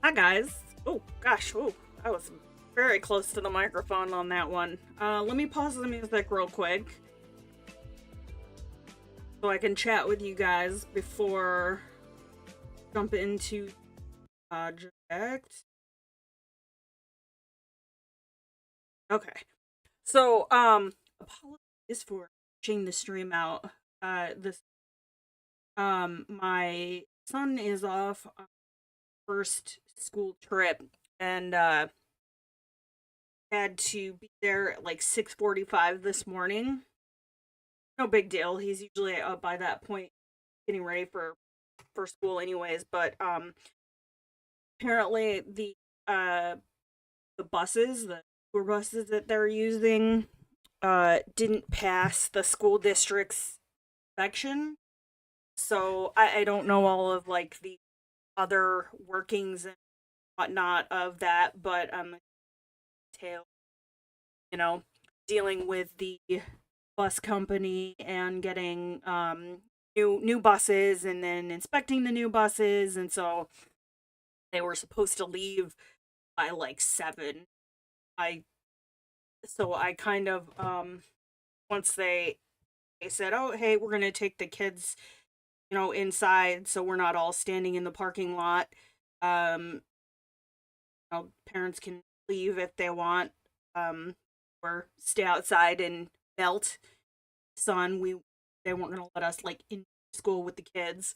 Hi guys. Oh gosh, oh, I was very close to the microphone on that one. Let me pause the music real quick so I can chat with you guys before jump into project. Okay. So, apologies for pushing the stream out. This my son is off on first school trip and had to be there at like 6:45 this morning. No big deal. He's usually up by that point getting ready for school anyways, but apparently uh the tour buses that they're using didn't pass the school district's inspection. So I don't know all of like the other workings and whatnot of that, but tail, you know, dealing with the bus company and getting new buses and then inspecting the new buses, and so they were supposed to leave by like 7. I so I kind of once they said, "Oh, hey, we're going to take the kids, inside so we're not all standing in the parking lot." Um Parents can leave if they want, or stay outside and melt sun. They weren't going to let us like in school with the kids.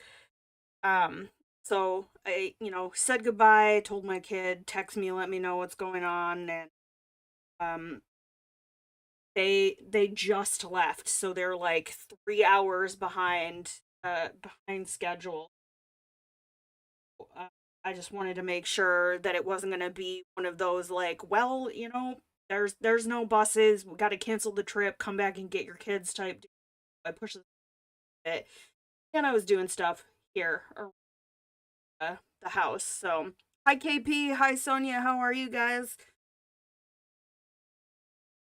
Um, so I, said goodbye, told my kid, text me, let me know what's going on, and um, they just left, so they're like 3 hours behind schedule. Uh, I just wanted to make sure that it wasn't gonna be one of those like, well, there's no buses, we got to cancel the trip, come back and get your kids type. I pushed it, and I was doing stuff here around the house. So, hi KP, hi Sonia, how are you guys?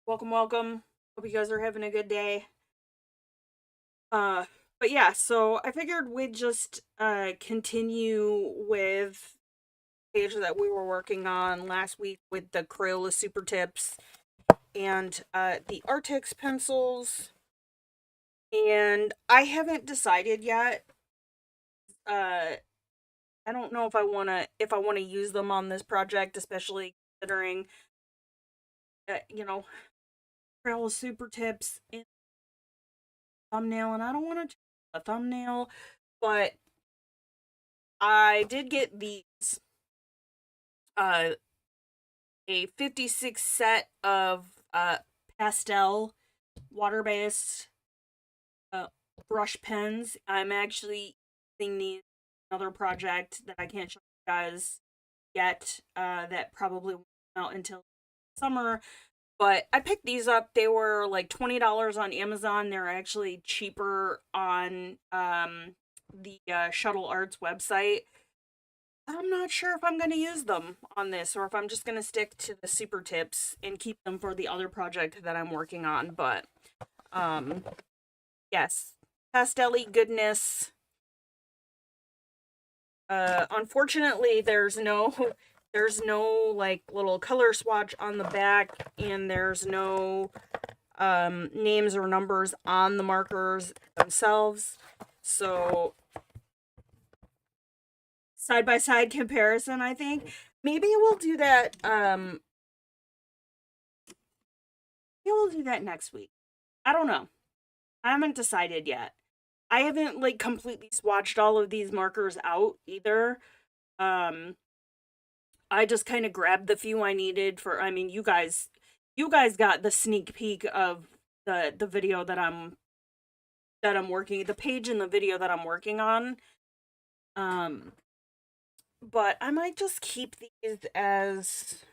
Welcome, welcome. Hope you guys are having a good day. Uh, but yeah, so I figured we'd just continue with the page that we were working on last week with the Crayola Supertips and the Arrtx pencils. And I haven't decided yet. Uh, I don't know if I wanna use them on this project, especially considering Crayola Supertips in thumbnail, and I don't want to change the thumbnail, but I did get these uh a 56 set of pastel water-based uh brush pens. I'm actually using these in another project that I can't show you guys yet, that probably won't come out until summer. But I picked these up. They were like $20 on Amazon. They're actually cheaper on the Shuttle Arts website. I'm not sure if I'm going to use them on this or if I'm just going to stick to the super tips and keep them for the other project that I'm working on. But um yes, pastel-y goodness. Unfortunately, there's no like little color swatch on the back, and there's no names or numbers on the markers themselves. So side by side comparison, I think maybe we'll do that. Maybe we'll do that next week. I don't know. I haven't decided yet. I haven't like completely swatched all of these markers out either. Um, I just kind of grabbed the few I needed for. I mean, you guys got the sneak peek of the video that I'm working, the page in the video that I'm working on. Um, but I might just keep these as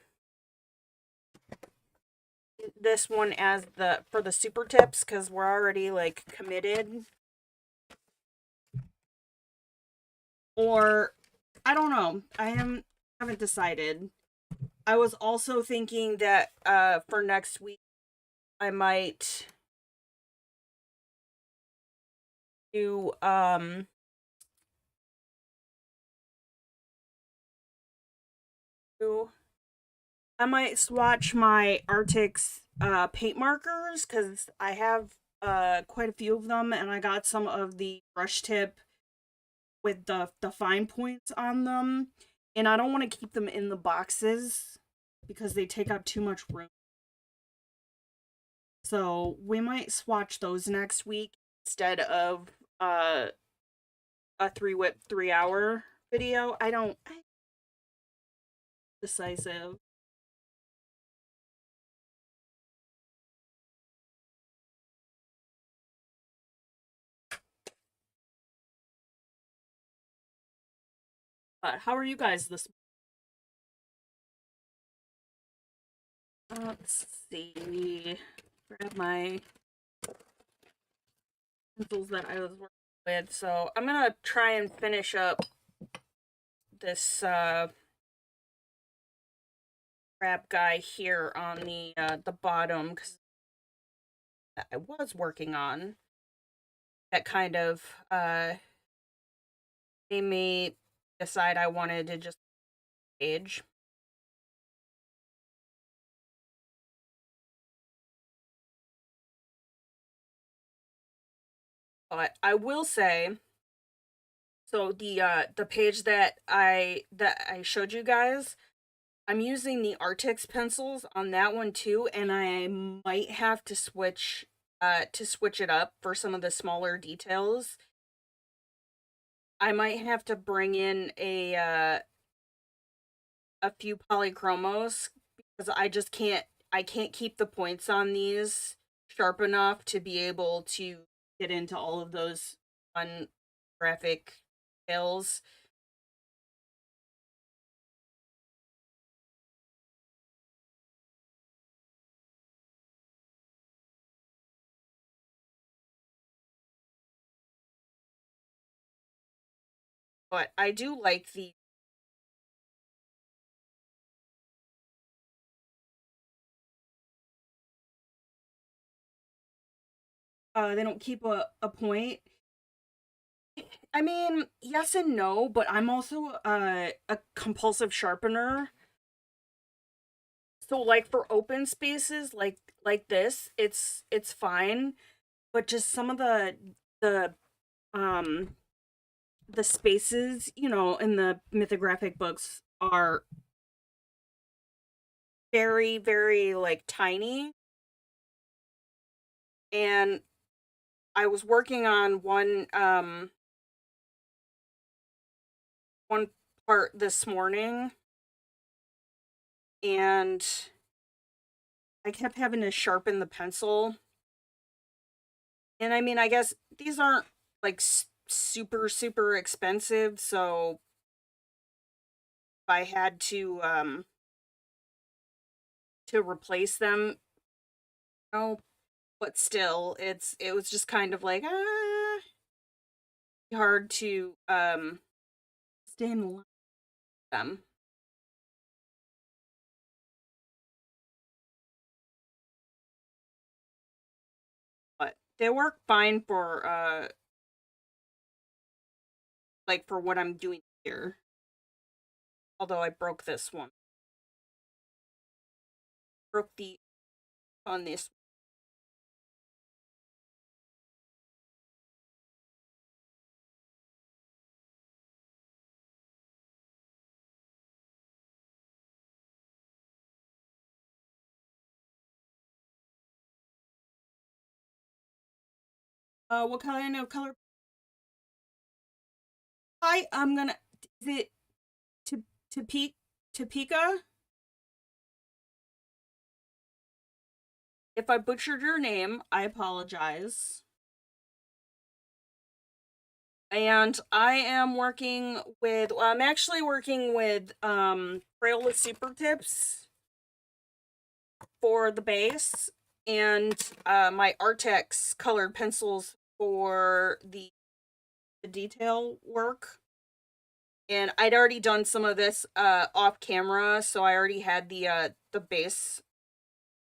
this one as the for the super tips because we're already like committed. Or I don't know. I haven't decided. I was also thinking that for next week I might do I might swatch my Arrtx paint markers because I have quite a few of them, and I got some of the brush tip with the fine points on them, and I don't want to keep them in the boxes because they take up too much room. So we might swatch those next week instead of a 3 hour video. I decisive. But how are you guys this? Let's see. Grab my pencils that I was working with. So I'm gonna try and finish up this crab guy here on the bottom because I was working on that kind of made me decide I wanted to just page. But I will say, so the page that I showed you guys, I'm using the Arrtx pencils on that one too, and I might have to switch it up for some of the smaller details. I might have to bring in a few polychromos because I can't keep the points on these sharp enough to be able to get into all of those fun graphic details. But I do like the they don't keep a point. I mean, yes and no, but I'm also a compulsive sharpener. So like for open spaces like this, it's fine, but just some of the um the spaces, you know, in the mythographic books are very, very like tiny. And I was working on one part this morning, and I kept having to sharpen the pencil. And I mean, I guess these aren't like super, super expensive, so if I had to replace them, you know, but still it was just kind of like hard to stay in the line with them. But they work fine for like for what I'm doing here. Although I broke this one. Broke the on this. What kind of color? I'm gonna. Is it to Topeka? If I butchered your name, I apologize. And I am working with. Well, I'm actually working with Crayola Supertips for the base, and my Arrtx colored pencils for the detail work. And I'd already done some of this off camera, so I already had the base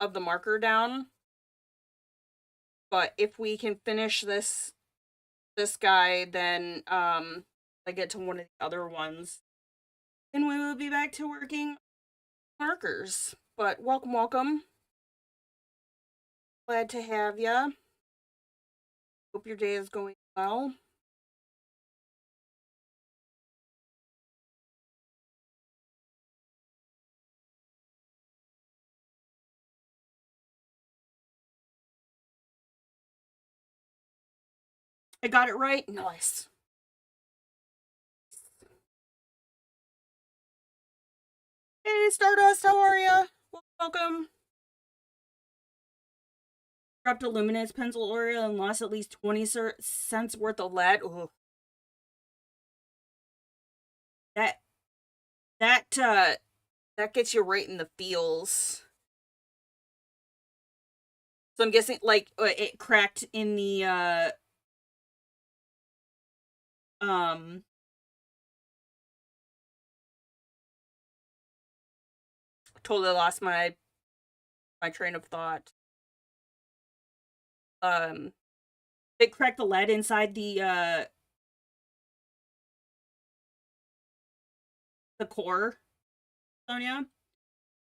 of the marker down. But if we can finish this guy, then I get to one of the other ones, and we will be back to working markers. But welcome, welcome. Glad to have ya. Hope your day is going well. I got it right? Nice. Hey, Stardust, how are ya? Welcome. Dropped a luminance pencil order and lost at least 20 cents worth of lead. Ooh. That that gets you right in the feels. So I'm guessing like it cracked in the totally lost my train of thought. It cracked the lead inside the core. Sonia.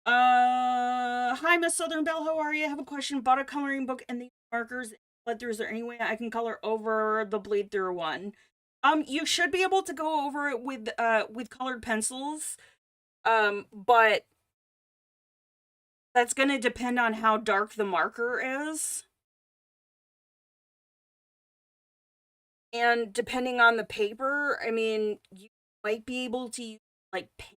Hi, Miss Southern Belle. How are you? I have a question. Bought a coloring book and these markers. Bled through. Is there any way I can color over the bleed through one? You should be able to go over it with colored pencils. But that's gonna depend on how dark the marker is. And depending on the paper, I mean, you might be able to use like paint.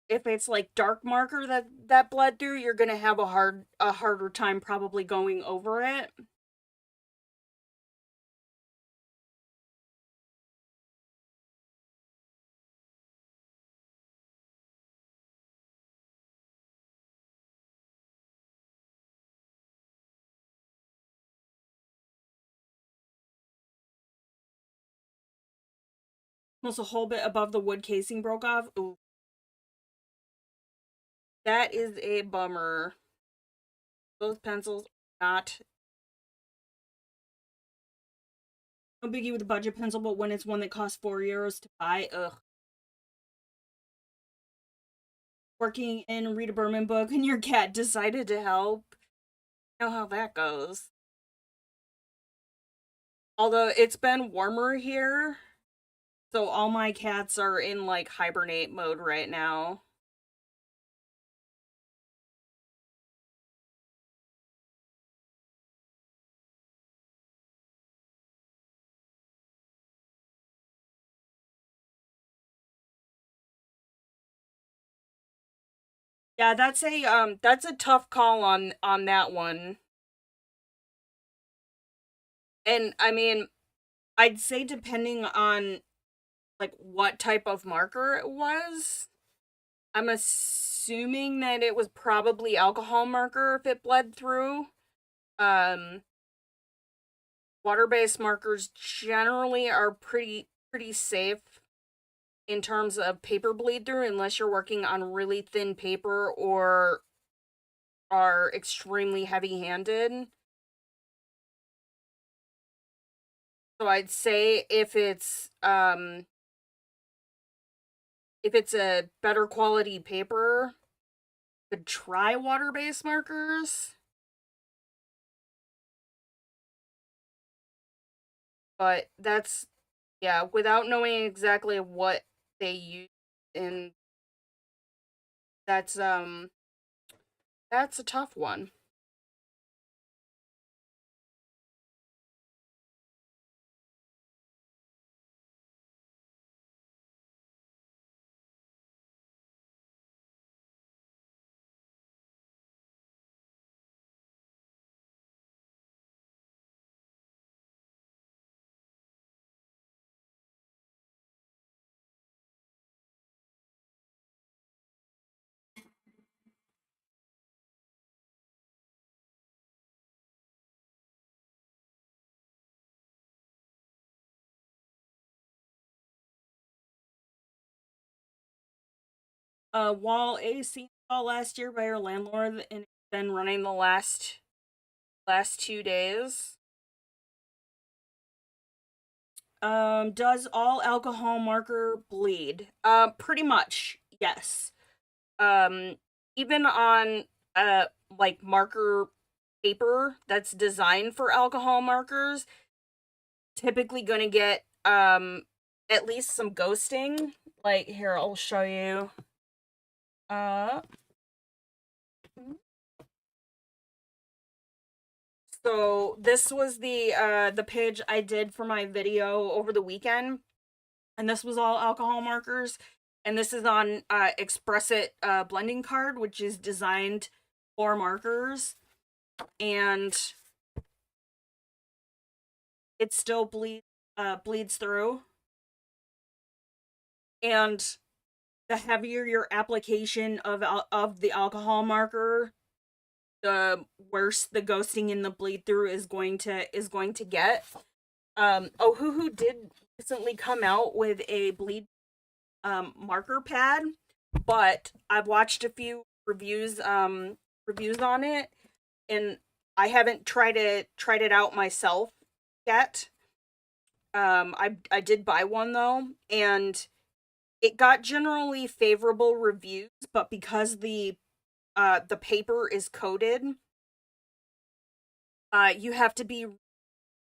If it's like dark marker that bled through, you're gonna have a harder time probably going over it. Almost a whole bit above the wood casing broke off. Ooh. That is a bummer. Those pencils are not no biggie with a budget pencil, but when it's one that costs €4 to buy, ugh. Working in Rita Berman book and your cat decided to help. You know how that goes. Although it's been warmer here, so all my cats are in like hibernate mode right now. Yeah, that's a tough call on that one. And I mean, I'd say depending on like what type of marker it was, I'm assuming that it was probably alcohol marker if it bled through. Um Water-based markers generally are pretty safe in terms of paper bleed through unless you're working on really thin paper or are extremely heavy-handed. So I'd say if it's a better quality paper, you could try water-based markers. But that's, yeah, without knowing exactly what they use, and that's a tough one. Wall AC install last year by our landlord, and it's been running the last 2 days. Does all alcohol marker bleed? Pretty much, yes. Um, Even on like marker paper that's designed for alcohol markers, typically gonna get at least some ghosting. Like here, I'll show you. Uh so this was the page I did for my video over the weekend, and this was all alcohol markers. And this is on Express It blending card, which is designed for markers, and it still bleeds through. And the heavier your application of the alcohol marker, the worse the ghosting and the bleed through is going to get. Ohuhu did recently come out with a bleed marker pad, but I've watched a few reviews on it, and I haven't tried it out myself yet. I did buy one though, and it got generally favorable reviews, but because the paper is coated, you have to be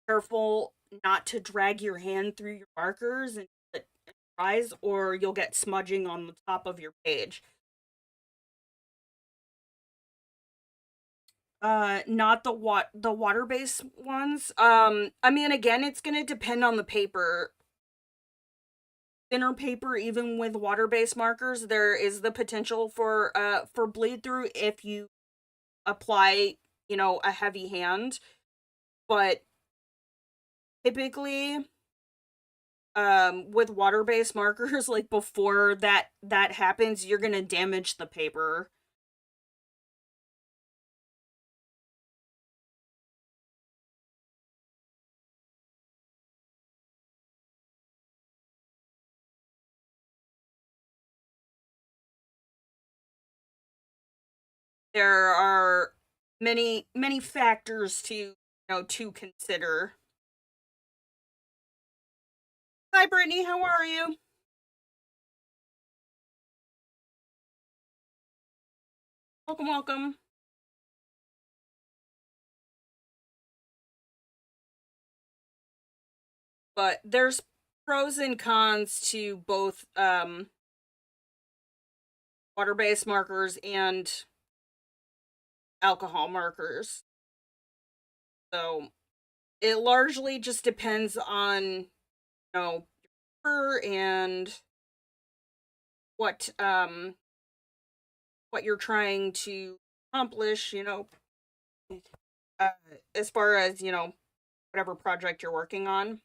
careful not to drag your hand through your markers and it dries, or you'll get smudging on the top of your page. Not the water-based ones. I mean, again, it's gonna depend on the paper. Thinner paper, even with water-based markers, there is the potential for bleed through if you apply, a heavy hand. But typically, with water-based markers, like before that happens, you're gonna damage the paper. There are many factors to consider. Hi, Brittany. How are you? Welcome, welcome. But there's pros and cons to both water-based markers and alcohol markers. So it largely just depends on her and what what you're trying to accomplish, uh, as far as, whatever project you're working on.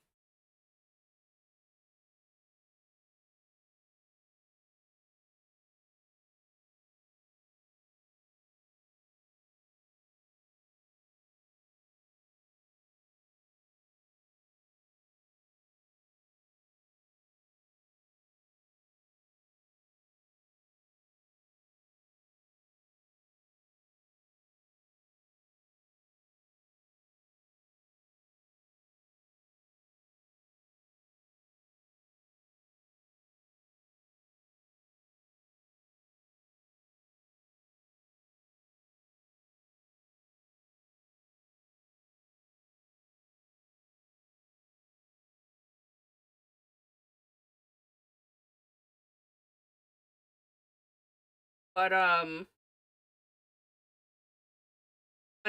But I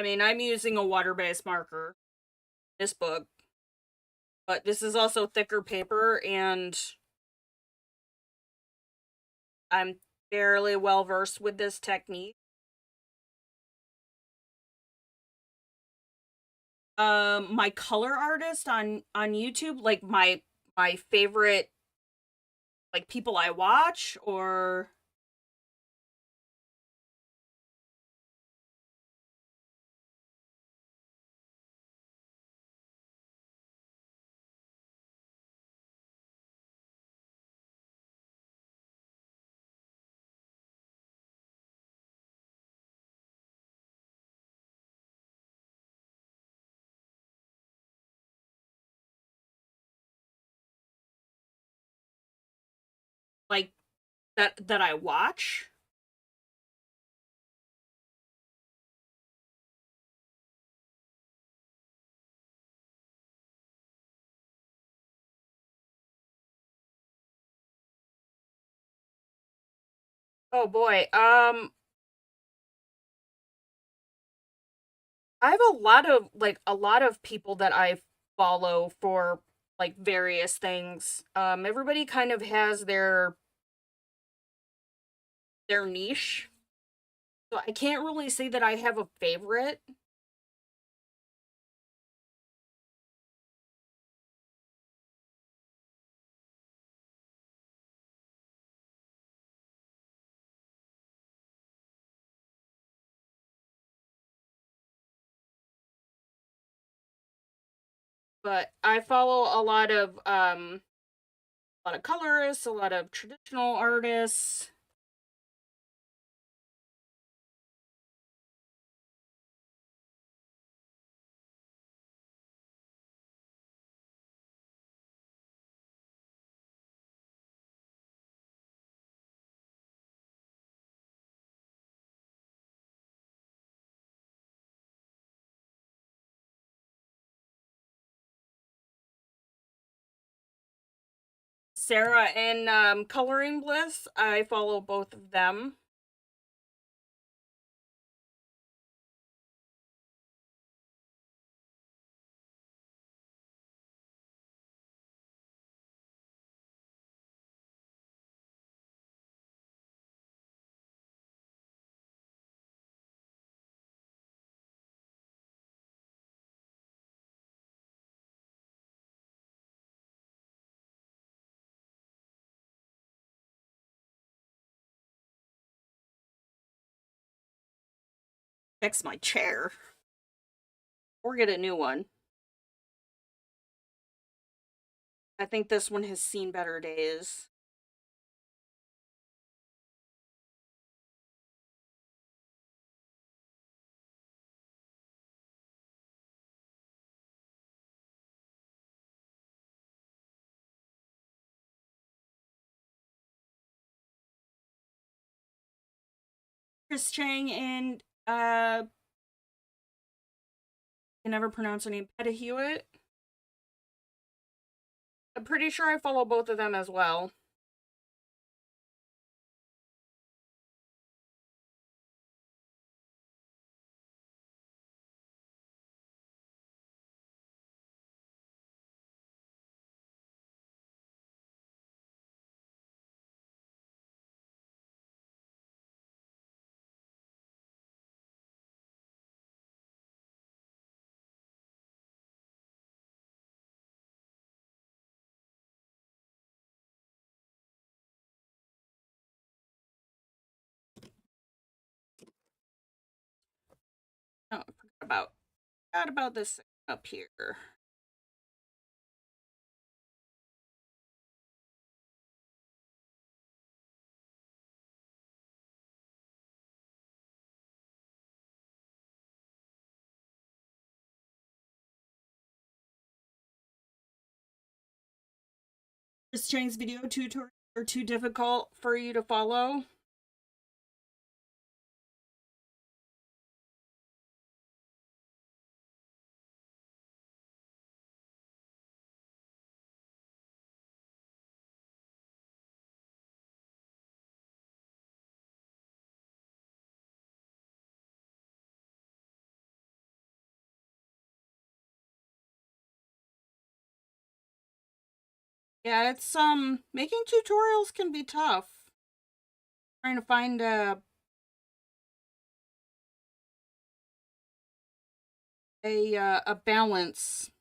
mean, I'm using a water-based marker in this book, but this is also thicker paper, and I'm fairly well versed with this technique. My color artist on YouTube, like my favorite, like, people I watch, or like that I watch. Oh boy. I have a lot of people that I follow for like various things. Everybody kind of has their niche. So I can't really say that I have a favorite, but I follow a lot of colorists, a lot of traditional artists. Sarah and Coloring Bliss, I follow both of them. Fix my chair or get a new one. I think this one has seen better days. Chris Chang and can never pronounce her name. Peta Hewitt. I'm pretty sure I follow both of them as well. Oh, I forgot about this up here. Chris Chang's video tutorials are too difficult for you to follow. Yeah, it's making tutorials can be tough. Trying to find a balance.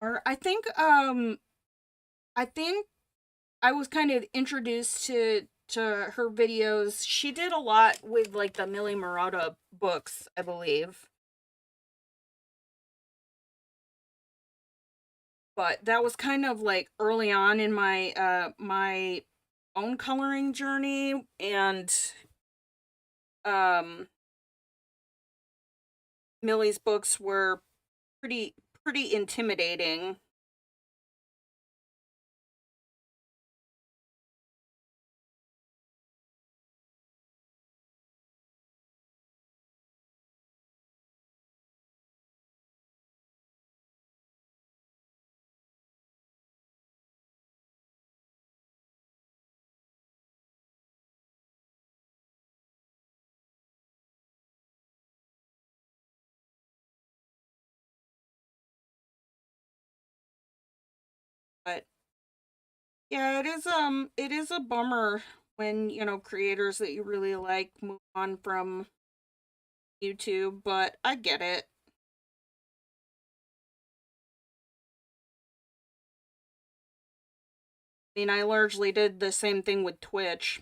Or I think I was kind of introduced to her videos. She did a lot with like the Millie Murata books, I believe. But that was kind of like early on in my own coloring journey, and um Millie's books were pretty intimidating. But yeah, it is a bummer when, you know, creators that you really like move on from YouTube, but I get it. I mean, I largely did the same thing with Twitch.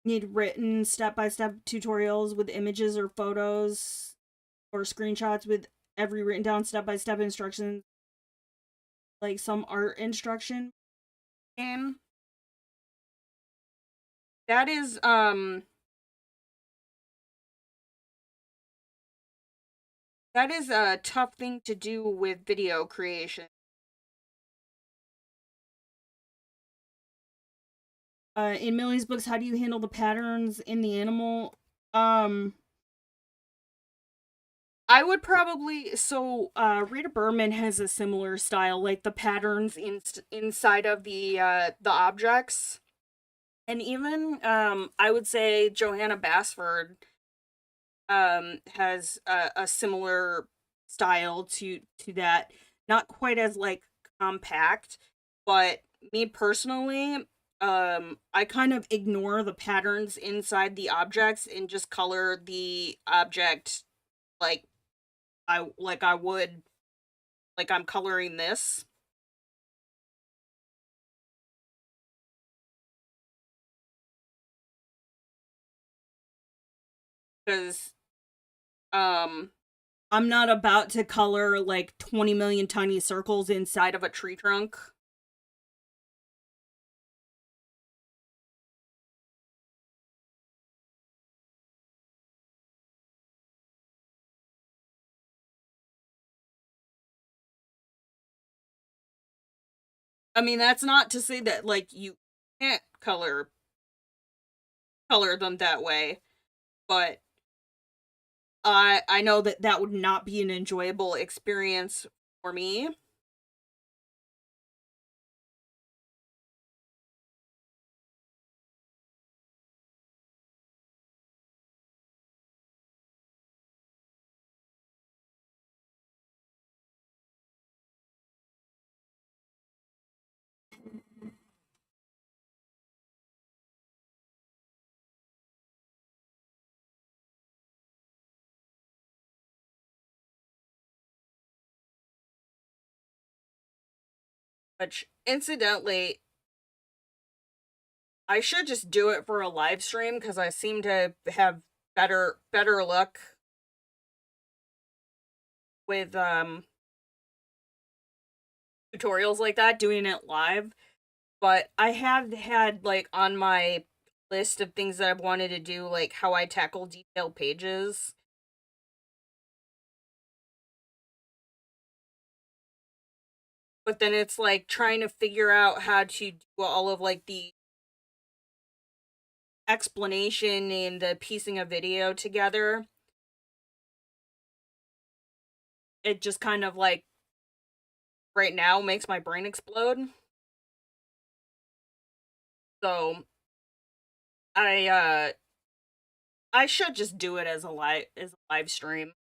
Need written step-by-step tutorials with images or photos or screenshots with every written down step-by-step instructions, like some art instruction game. That is that is a tough thing to do with video creation. In Millie's books, how do you handle the patterns in the animal? Um, I would probably Rita Berman has a similar style, like the patterns inside of the objects, and even I would say Johanna Basford has a similar style to that. Not quite as like compact, but me personally, I kind of ignore the patterns inside the objects and just color the object like I would like I'm coloring this. Because um I'm not about to color like 20 million tiny circles inside of a tree trunk. I mean, that's not to say that like you can't color them that way, but I know that that would not be an enjoyable experience for me. Which incidentally, I should just do it for a live stream because I seem to have better luck with tutorials like that doing it live. But I have had like on my list of things that I've wanted to do, like how I tackle detailed pages. But then it's like trying to figure out how to do all of like the explanation and the piecing a video together. It just kind of like right now makes my brain explode. So I I should just do it as a live stream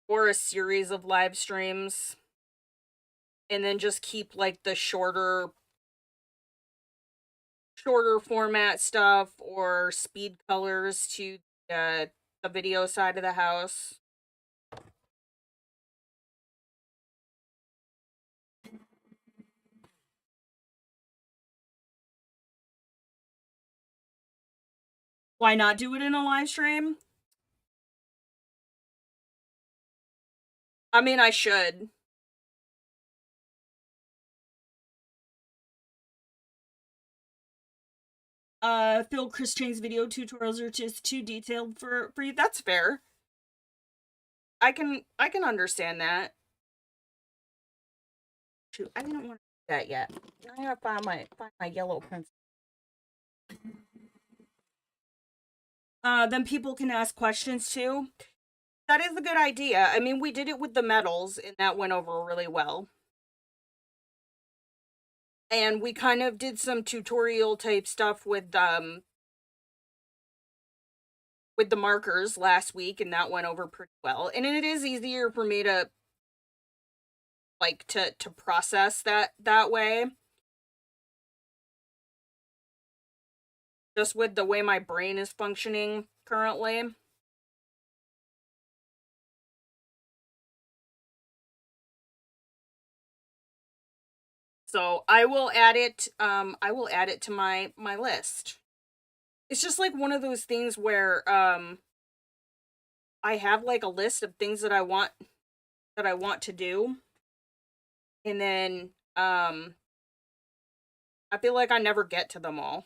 or a series of live streams, and then just keep like the shorter format stuff or speed colors to the video side of the house. Why not do it in a live stream? I mean, I should. Phil Chris Chang's video tutorials are just too detailed for you. That's fair. I can understand that. Shoot, I didn't want to do that yet. I gotta find my yellow pencil. Then people can ask questions too. That is a good idea. I mean, we did it with the medals, and that went over really well. And we kind of did some tutorial type stuff with the markers last week, and that went over pretty well. And it is easier for me to to process that way. Just with the way my brain is functioning currently. So I will add it to my list. It's just like one of those things where I have like a list of things that I want to do. And then I feel like I never get to them all.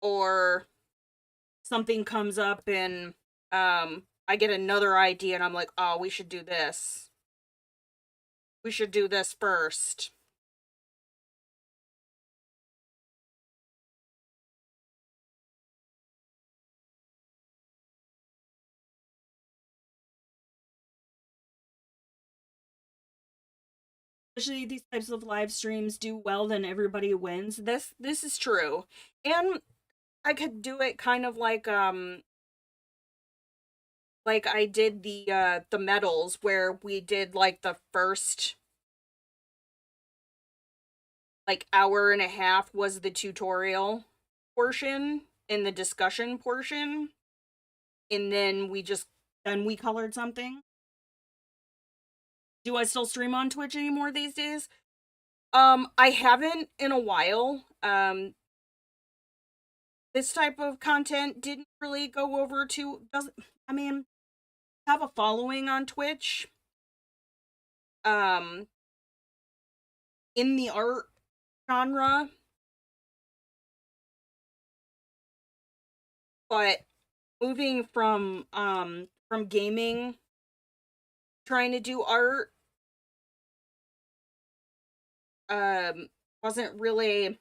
Or something comes up and I get another idea and I'm like, "Oh, we should do this. We should do this first." Especially these types of live streams do well, then everybody wins. This is true. And I could do it kind of like I did the medals where we did like the first like hour and a half was the tutorial portion and the discussion portion, and then we colored something. Do I still stream on Twitch anymore these days? I haven't in a while. This type of content didn't really go over to I mean, have a following on Twitch. In the art genre. But moving from gaming, trying to do art wasn't really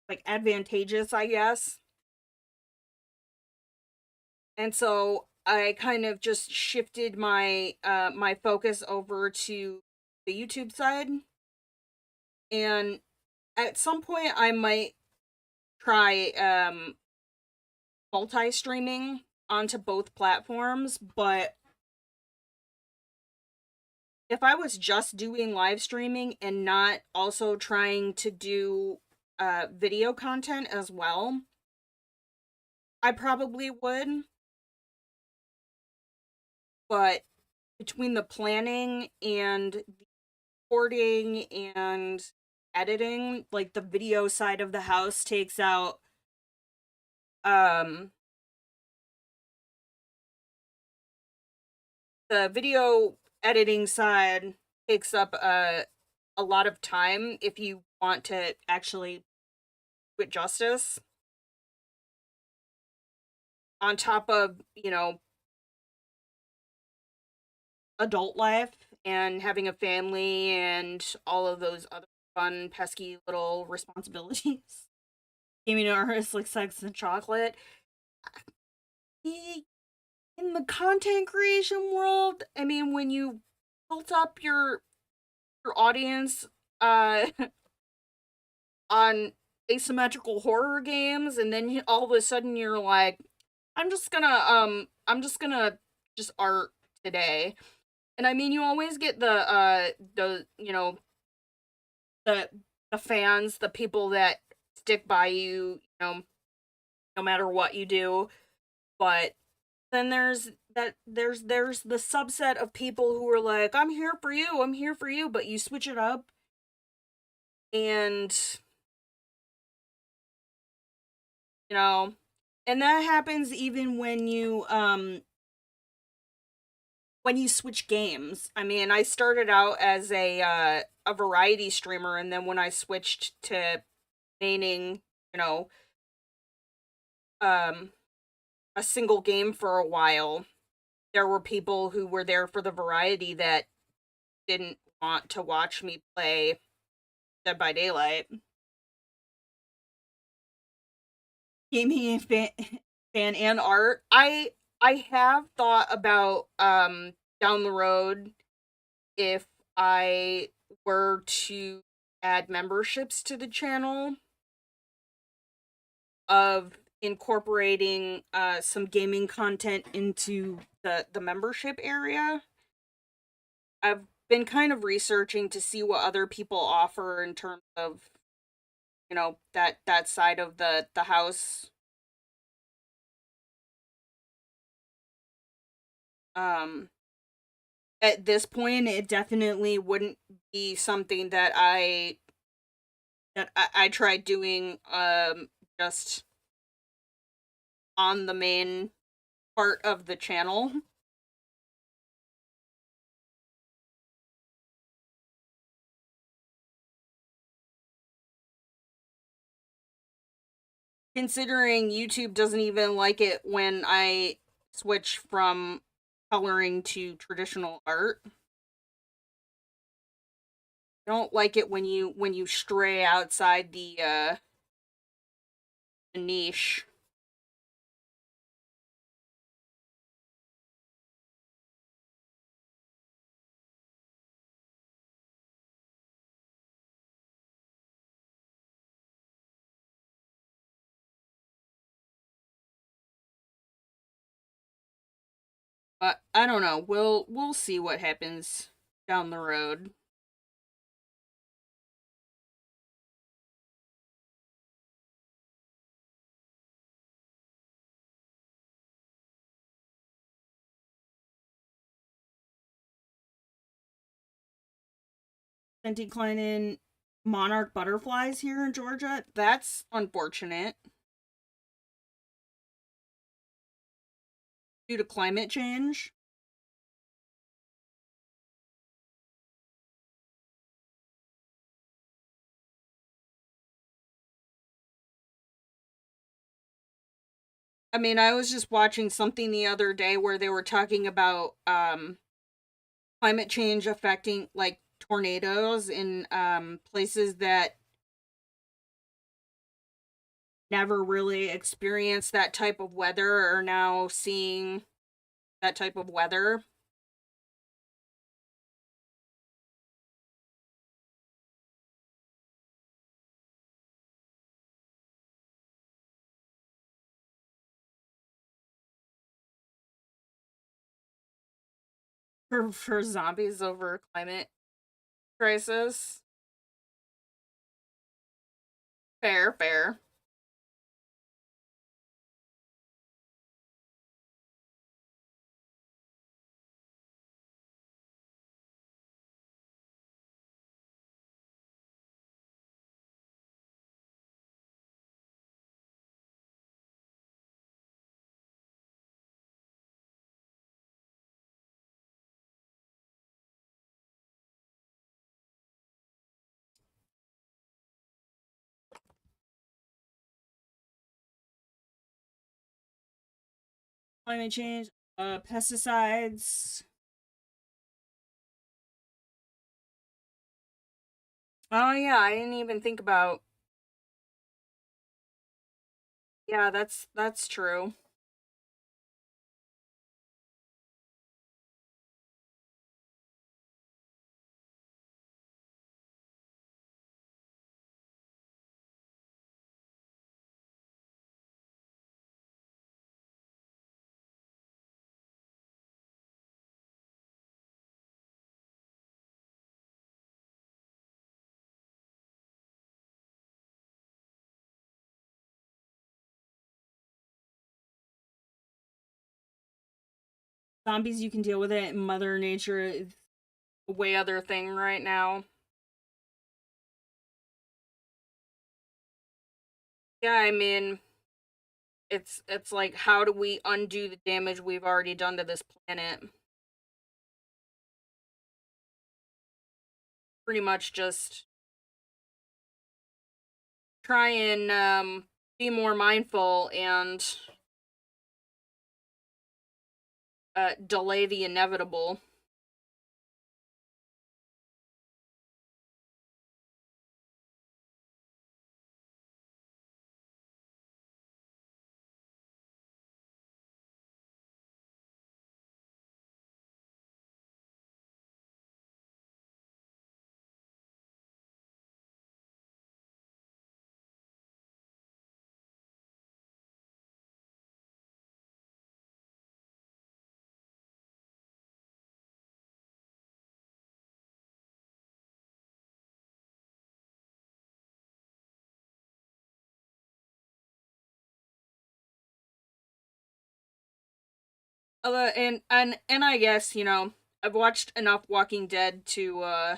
like advantageous, I guess. And so I kind of just shifted my my focus over to the YouTube side. And at some point I might try multi-streaming onto both platforms, but if I was just doing live streaming and not also trying to do video content as well, I probably would. But between the planning and the recording and editing, like the video side of the house takes out the video editing side takes up a lot of time if you want to actually do it justice. On top of, you know, adult life and having a family and all of those other fun, pesky little responsibilities. Gaming artists like sex and chocolate. In the content creation world, I mean, when you built up your audience on asymmetrical horror games, and then all of a sudden you're like, I'm just gonna just art today. And I mean, you always get the you know, the fans, the people that stick by you, you know, no matter what you do. But then there's the subset of people who are like, I'm here for you, I'm here for you, but you switch it up and you know, and that happens even when you switch games. I mean, I started out as a variety streamer, and then when I switched to maintaining, you know, um a single game for a while, there were people who were there for the variety that didn't want to watch me play Dead by Daylight. Gaming fan and art. I have thought about down the road if I were to add memberships to the channel of incorporating some gaming content into the membership area. I've been kind of researching to see what other people offer in terms of, you know, that side of the house. Um at this point it definitely wouldn't be something that I tried doing just on the main part of the channel. Considering YouTube doesn't even like it when I switch from coloring to traditional art. I don't like it when you stray outside the niche. But I don't know. We'll see what happens down the road. And declining monarch butterflies here in Georgia. That's unfortunate due to climate change. I mean, I was just watching something the other day where they were talking about climate change affecting like tornadoes in places that never really experienced that type of weather are now seeing that type of weather. For zombies over climate crisis. Fair, fair. Climate change, pesticides. Oh yeah, I didn't even think about. Yeah, that's true. Zombies, you can deal with it. Mother Nature is a way other thing right now. Yeah, I mean, it's like, how do we undo the damage we've already done to this planet? Pretty much just try and be more mindful and delay the inevitable. And I guess, you know, I've watched enough Walking Dead to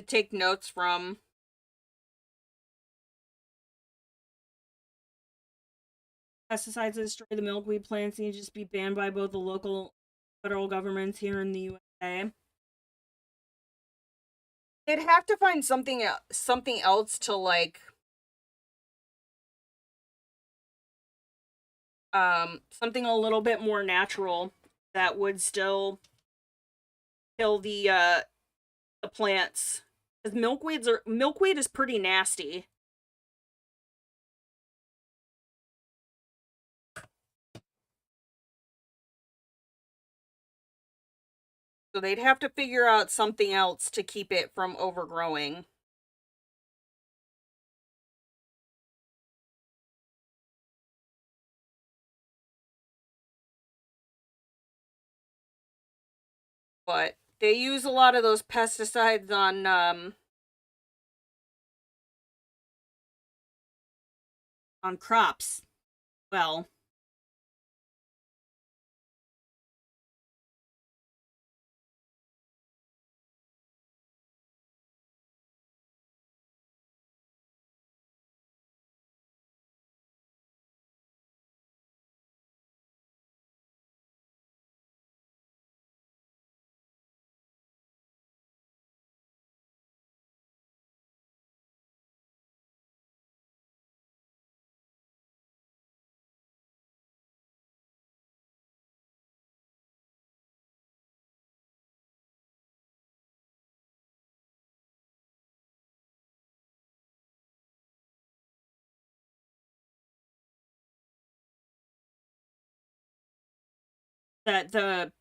take notes from. Pesticides that destroy the milkweed plants need to just be banned by both the local and federal governments here in the USA. They'd have to find something else to like something a little bit more natural that would still kill the plants, because milkweed is pretty nasty. So they'd have to figure out something else to keep it from overgrowing. But they use a lot of those pesticides on crops. Well, that the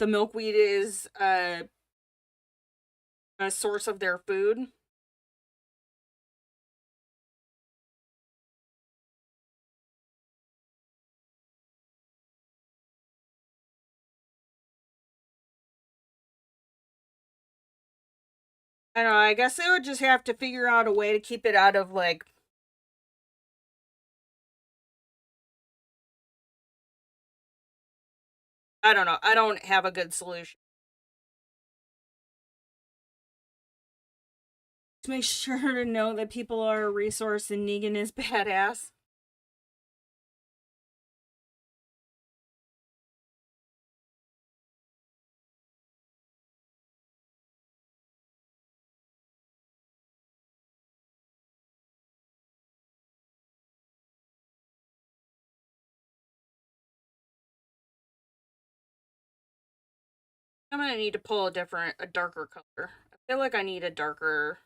milkweed is a source of their food. I don't know, I guess they would just have to figure out a way to keep it out of, like, I don't know. I don't have a good solution. Just make sure to know that people are a resource and Negan is badass. I'm gonna need to pull a darker color. I feel like I need a darker.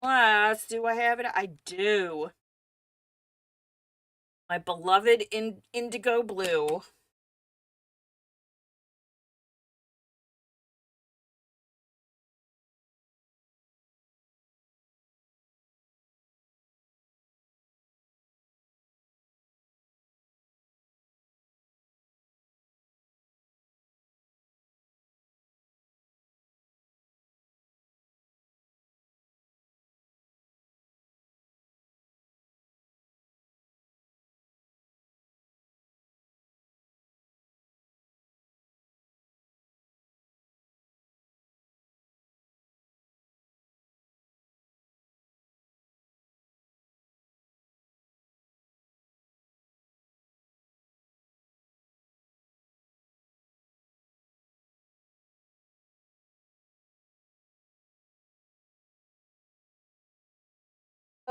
Class, do I have it? I do. My beloved indigo blue.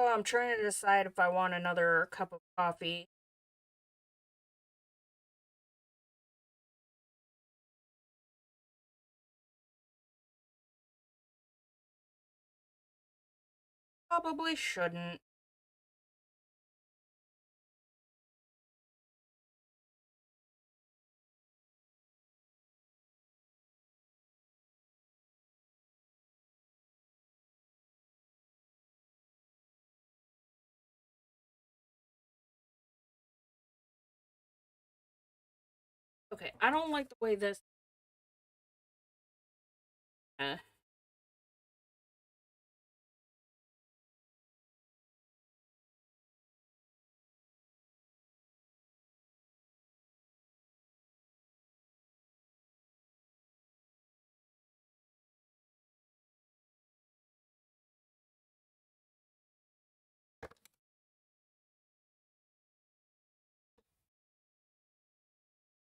Oh, I'm trying to decide if I want another cup of coffee. Probably shouldn't. Okay, I don't like the way this. Eh.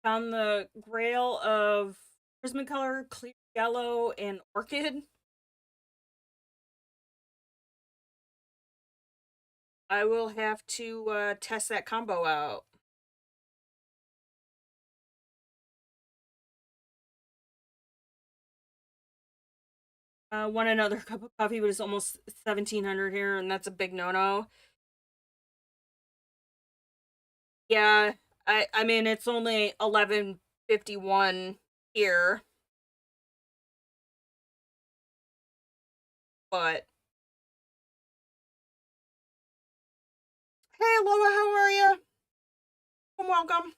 Found the grail of Prismacolor, Clear Yellow, and Orchid. I will have to test that combo out. Want another cup of coffee, but it's almost 1700 here, and that's a big no-no. Yeah, I mean it's only 11:51 here, but hey, Lola, how are you? Welcome.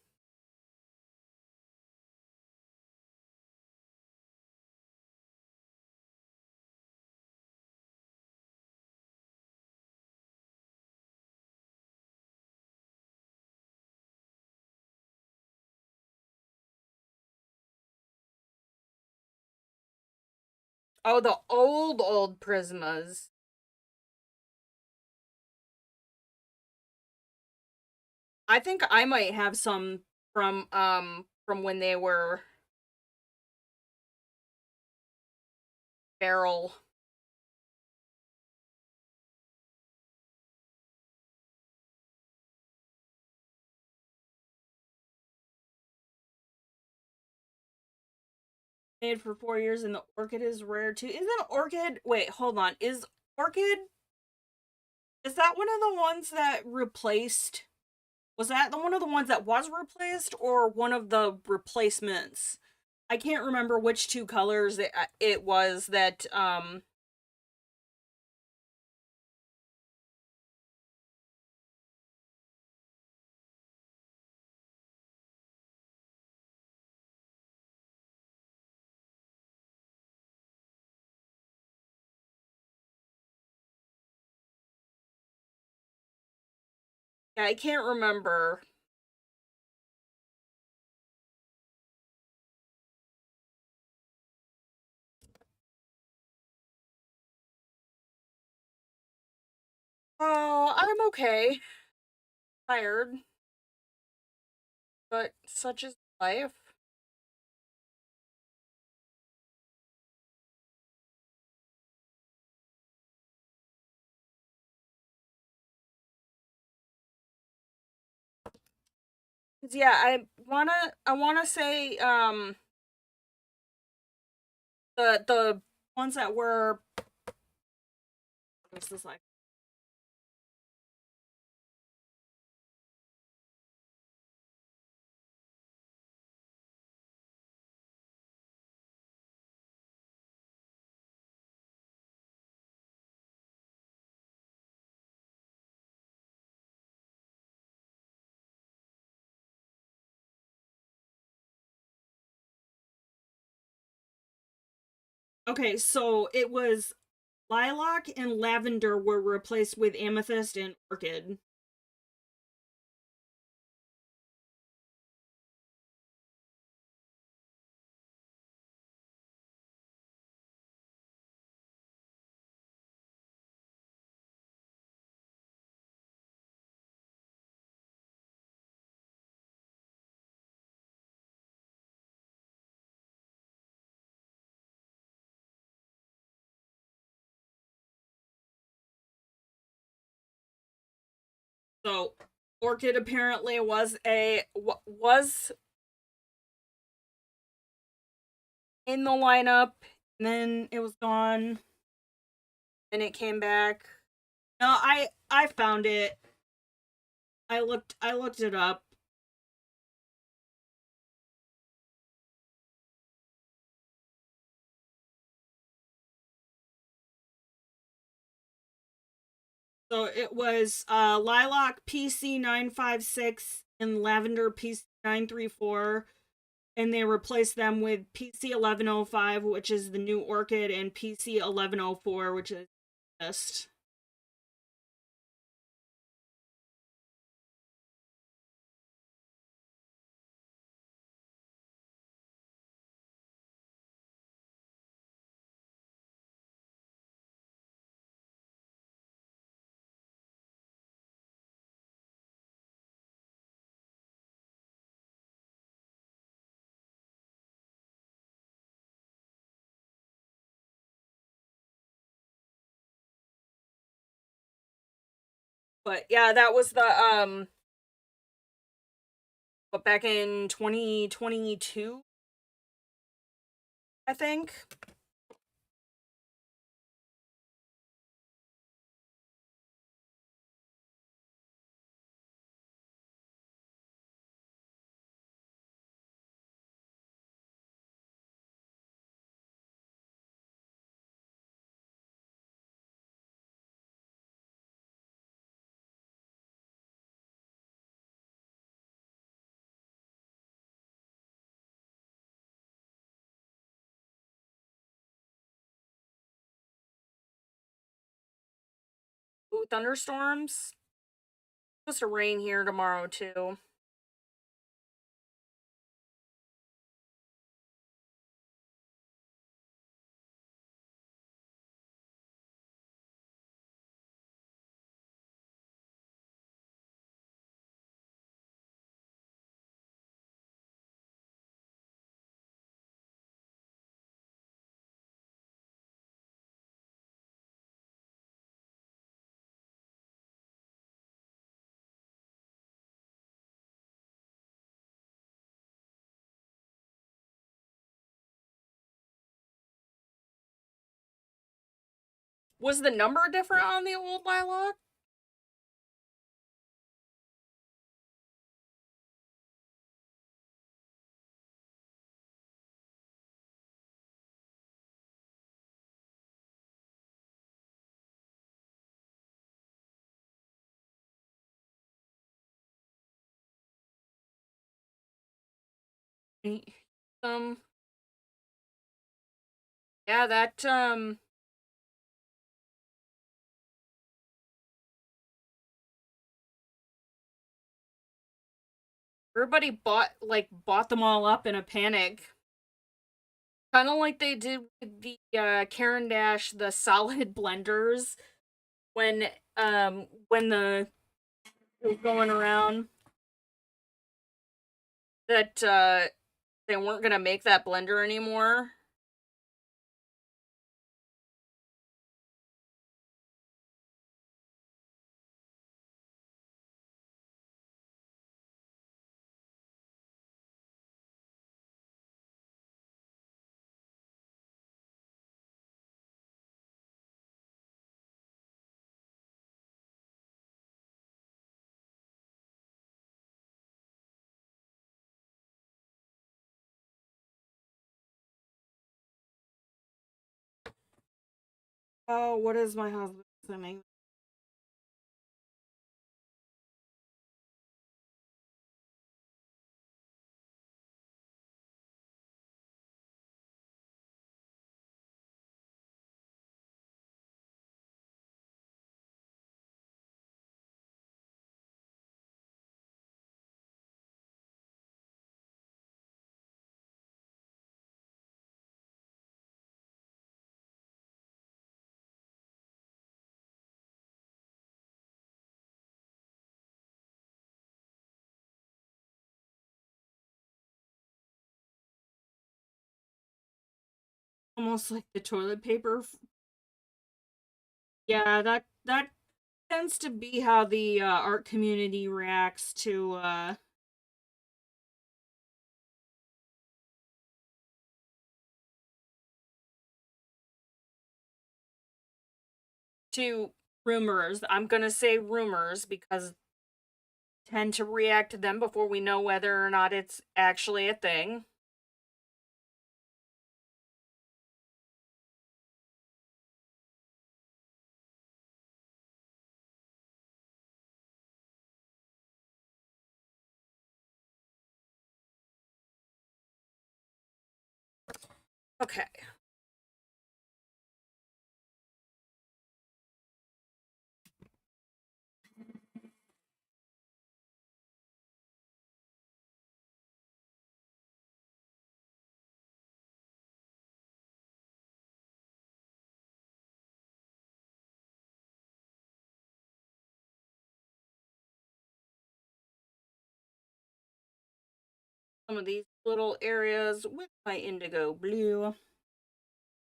Oh, the old Prismas. I think I might have some from when they were barrel. Made for 4 years, and the orchid is rare too. Isn't orchid? Wait, hold on. Is orchid? Is that one of the ones that replaced? Was that the one of the ones that was replaced, or one of the replacements? I can't remember which two colors it was that. Yeah, I can't remember. Oh, I'm okay. Tired, but such is life. 'Cause, yeah, I wanna say the ones that were what's this like? Okay, so it was lilac and lavender were replaced with amethyst and orchid. So Orchid apparently was in the lineup, and then it was gone, and it came back. No, I found it. I looked it up. So it was Lilac PC956 and Lavender PC934, and they replaced them with PC1105, which is the new Orchid, and PC1104, which is best. But yeah, that was the but back in 2022, I think. Ooh, thunderstorms. It's supposed to rain here tomorrow too. Was the number different on the old Lilac? Um, yeah, that everybody bought them all up in a panic. Kind of like they did with the Karen Dash, the solid blenders when the it was going around that they weren't gonna make that blender anymore. Oh, what is my husband sending? Almost like the toilet paper. Yeah, that tends to be how the art community reacts to rumors. I'm gonna say rumors because tend to react to them before we know whether or not it's actually a thing. Okay. Some of these little areas with my indigo blue.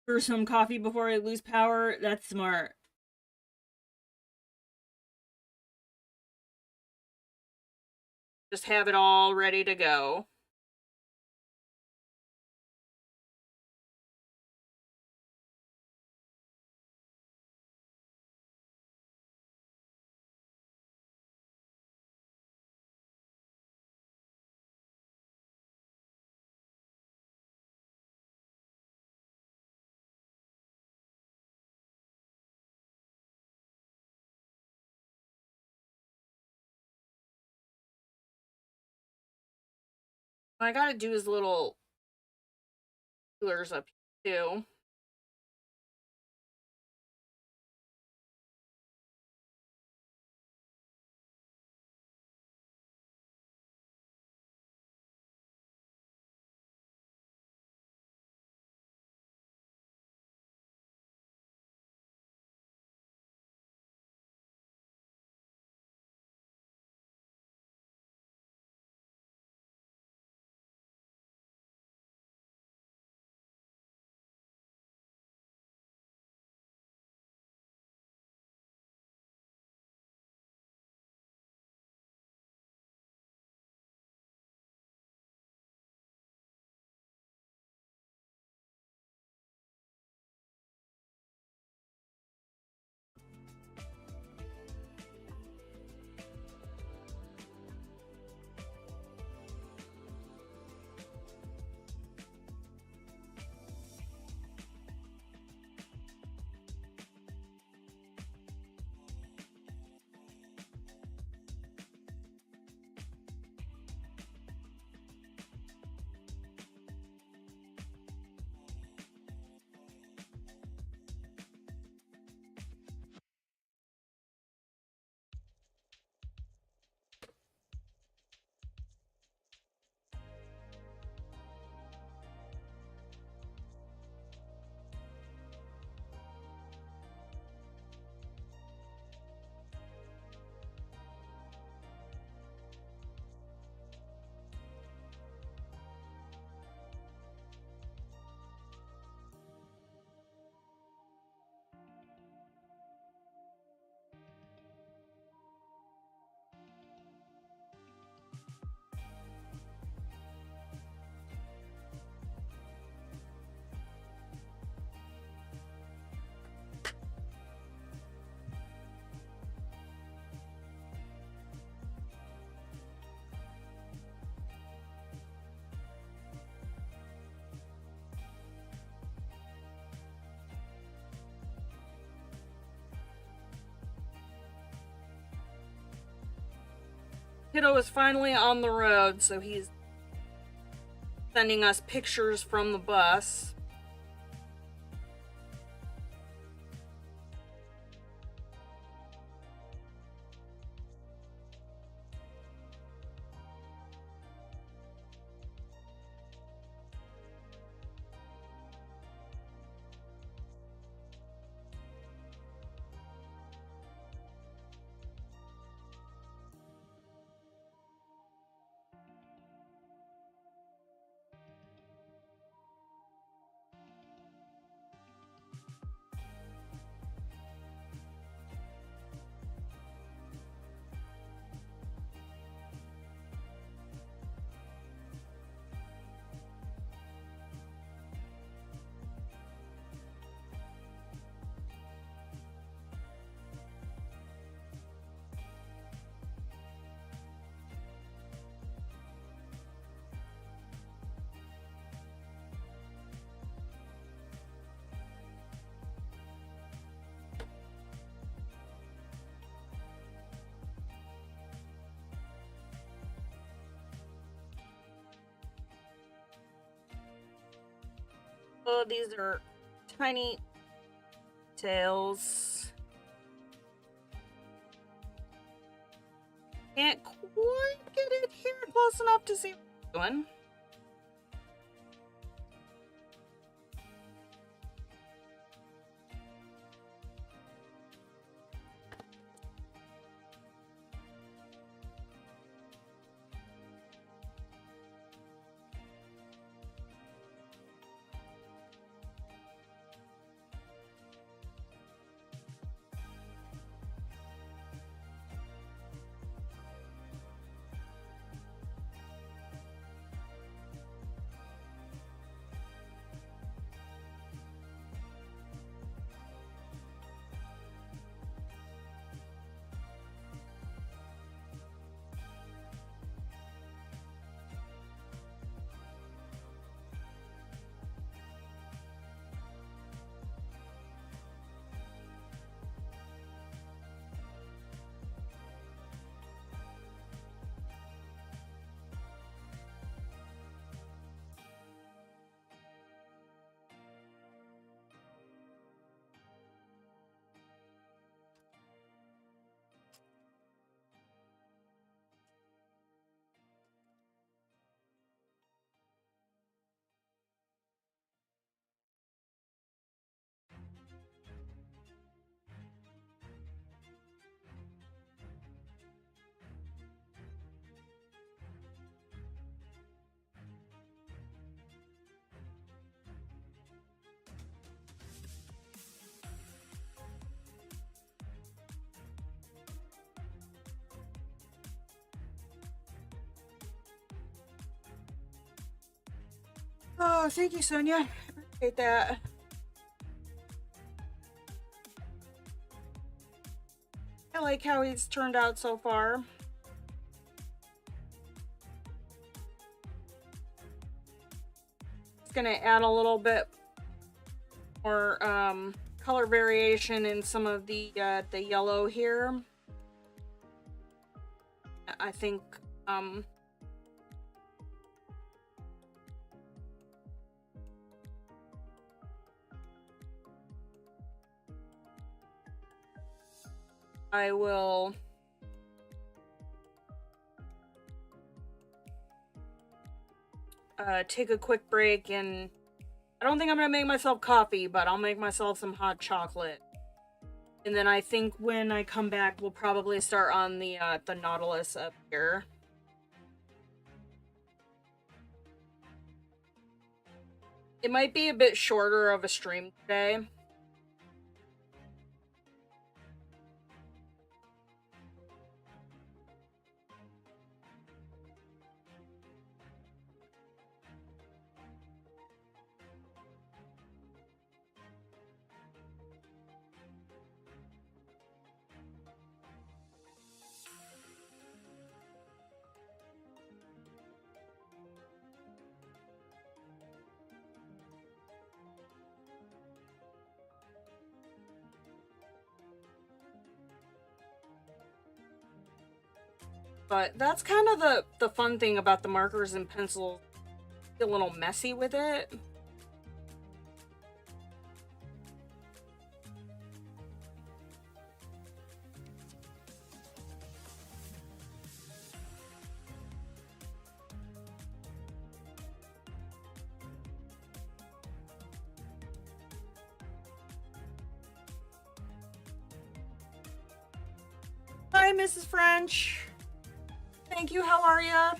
For some coffee before I lose power, that's smart. Just have it all ready to go. I gotta do his little pillars up here too. Kiddo is finally on the road, so he's sending us pictures from the bus. Oh, these are tiny details. Can't quite get it here close enough to see what I'm doing. Oh, thank you, Sonia. Appreciate that. I like how he's turned out so far. It's gonna add a little bit more color variation in some of the yellow here. I think I will take a quick break, and I don't think I'm gonna make myself coffee, but I'll make myself some hot chocolate. And then I think when I come back, we'll probably start on the Nautilus up here. It might be a bit shorter of a stream today. But that's kind of the fun thing about the markers and pencils. Get a little messy with it. Hi, Mrs. French. Thank you. How are ya?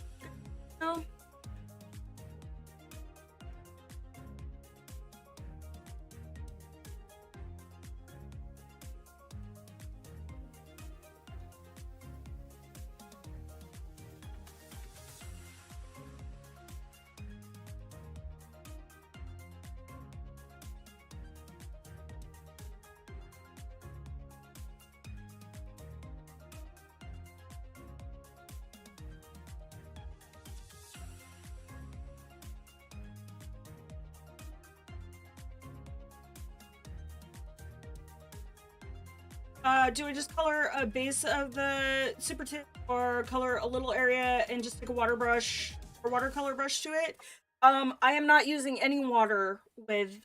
Do I just color a base of the super tip, or color a little area and just take a water brush or watercolor brush to it? I am not using any water with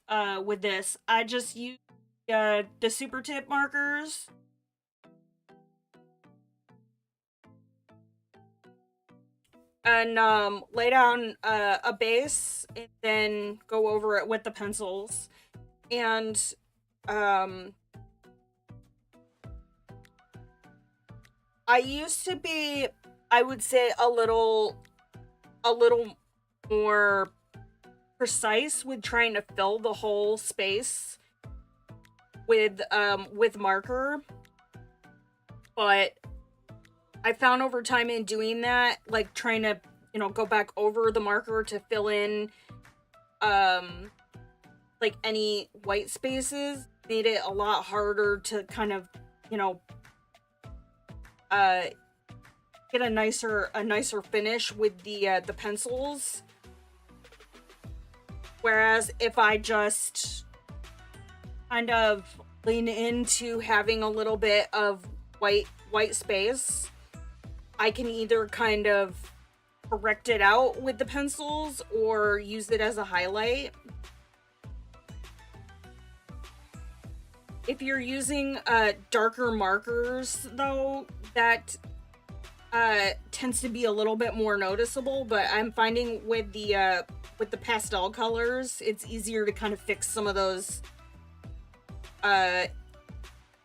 this. I just use the super tip markers. And lay down a base and then go over it with the pencils. And I used to be, I would say, a little more precise with trying to fill the whole space with marker, but I found over time in doing that, like trying to, you know, go back over the marker to fill in like any white spaces, made it a lot harder to kind of, you know, get a nicer finish with the pencils. Whereas if I just kind of lean into having a little bit of white space, I can either kind of correct it out with the pencils or use it as a highlight. If you're using darker markers, though, that tends to be a little bit more noticeable, but I'm finding with the pastel colors, it's easier to kind of fix some of those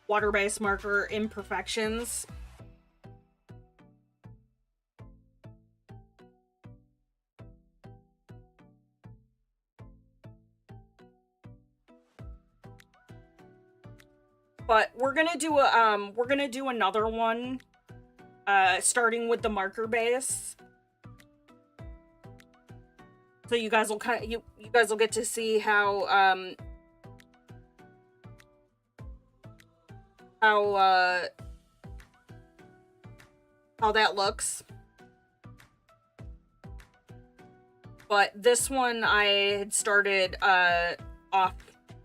water-based marker imperfections. But we're gonna do another one, starting with the marker base. So you guys will you guys will get to see how that looks. But this one I had started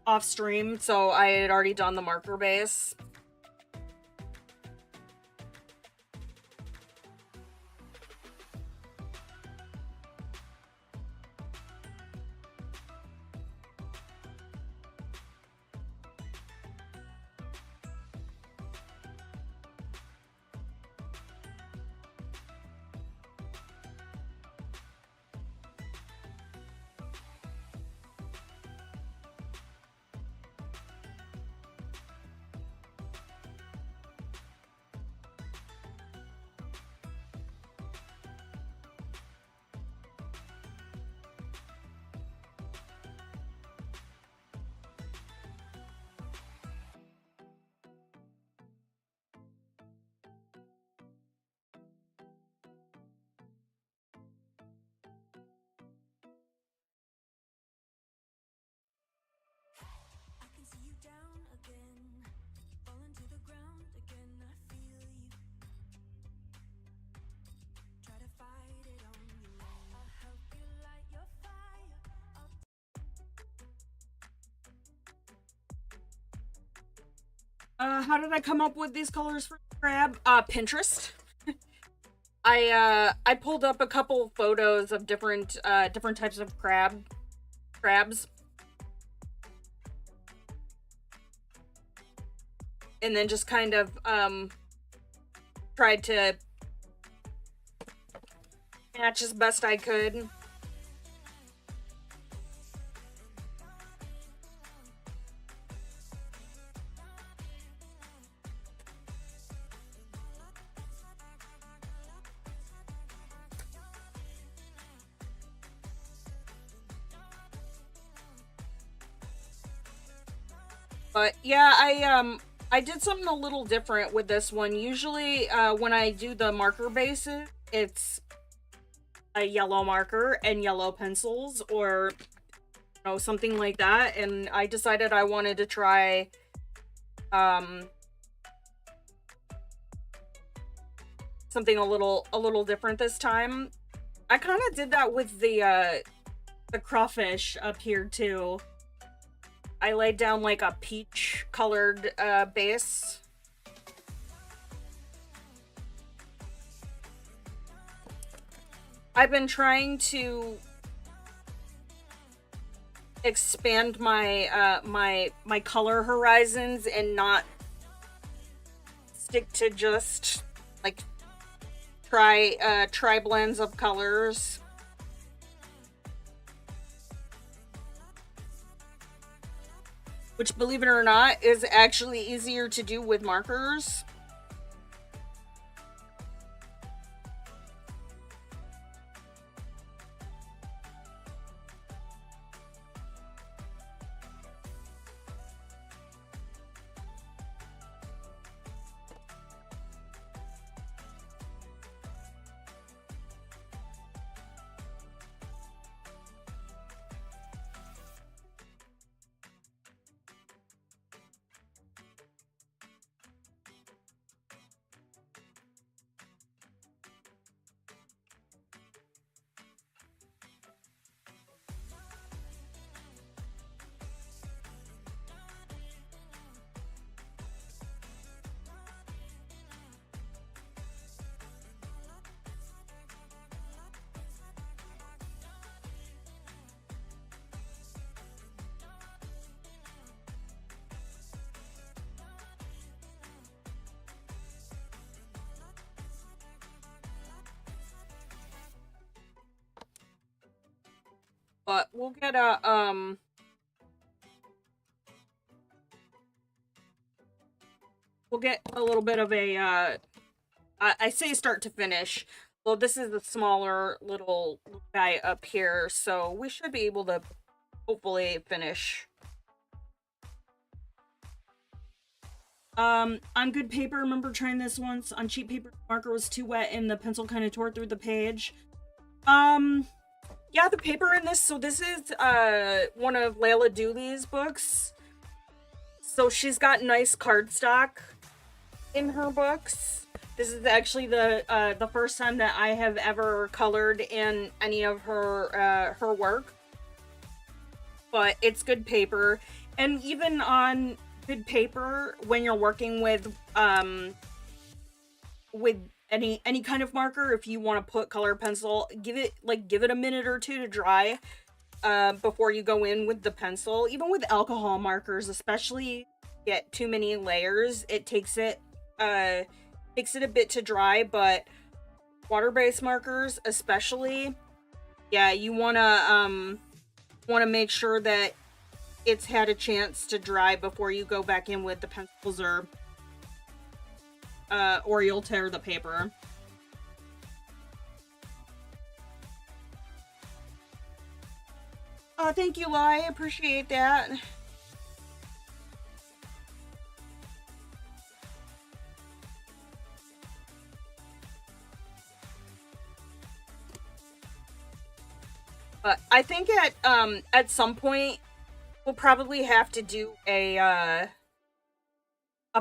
off stream, so I had already done the marker base. How did I come up with these colors for crab? Pinterest. I pulled up a couple photos of different types of crabs. And then just kind of tried to match as best I could. But yeah, I did something a little different with this one. Usually when I do the marker bases, it's a yellow marker and yellow pencils, or you know, something like that. And I decided I wanted to try something a little different this time. I kind of did that with the crawfish up here too. I laid down like a peach colored base. I've been trying to expand my my color horizons and not stick to just like try blends of colors. Which, believe it or not, is actually easier to do with markers. But we'll get a little bit of a I say start to finish. Well, this is the smaller little guy up here, so we should be able to hopefully finish. On good paper, remember trying this once. On cheap paper, the marker was too wet and the pencil kind of tore through the page. Yeah, the paper in this, so this is one of Leila Duly's books. So she's got nice cardstock in her books. This is actually the first time that I have ever colored in any of her her work. But it's good paper, and even on good paper, when you're working with any kind of marker, if you want to put color pencil, give it a minute or two to dry before you go in with the pencil. Even with alcohol markers, especially, get too many layers, it takes it a bit to dry. But water-based markers especially, yeah, you want to make sure that it's had a chance to dry before you go back in with the pencils, or you'll tear the paper. Thank you, Lai. I appreciate that. But I think at some point we'll probably have to do a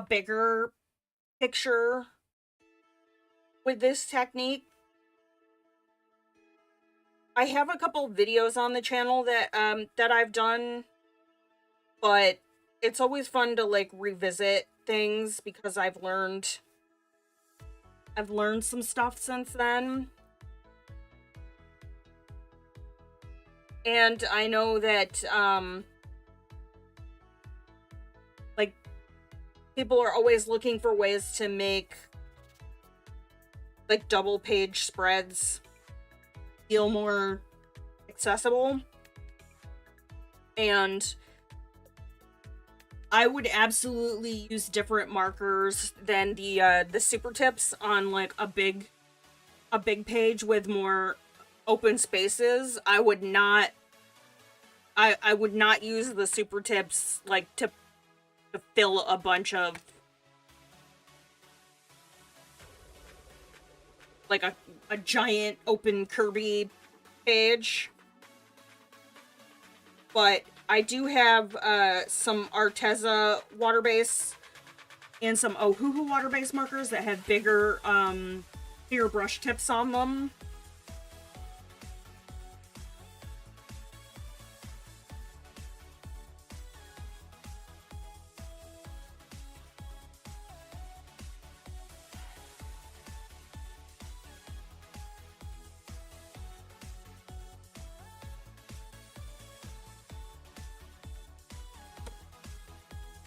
bigger picture with this technique. I have a couple videos on the channel that I've done, but it's always fun to like revisit things because I've learned some stuff since then. And I know that like people are always looking for ways to make like double page spreads feel more accessible. And I would absolutely use different markers than the Supertips on like a big page with more open spaces. I would not use the Supertips like to fill a bunch of like a giant open Kirby page. But I do have some Arrtx water-based and some Ohuhu water-based markers that have bigger brush tips on them.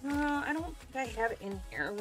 I don't think I have it in here.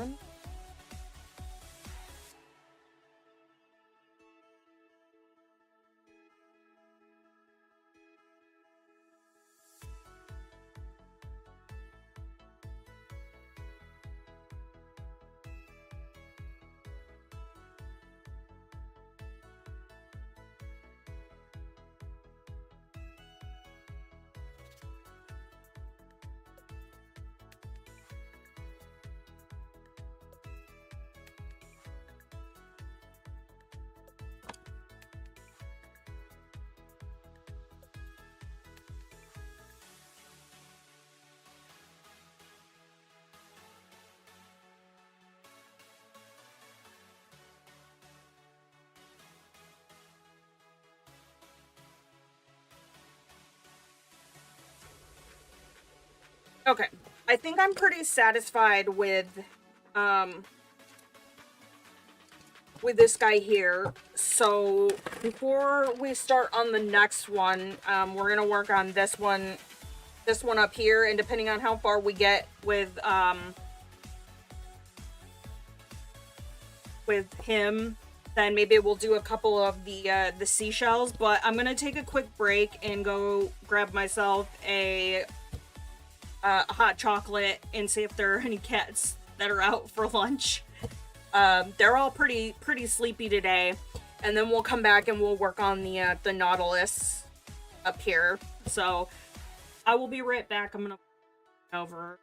Okay. I think I'm pretty satisfied um with this guy here. So before we start on the next one, we're gonna work on this one up here, and depending on how far we get with him, then maybe we'll do a couple of the seashells. But I'm gonna take a quick break and go grab myself a hot chocolate and see if there are any cats that are out for lunch. They're all pretty sleepy today, and then we'll come back and we'll work on the Nautilus up here. So I will be right back. I'm gonna over.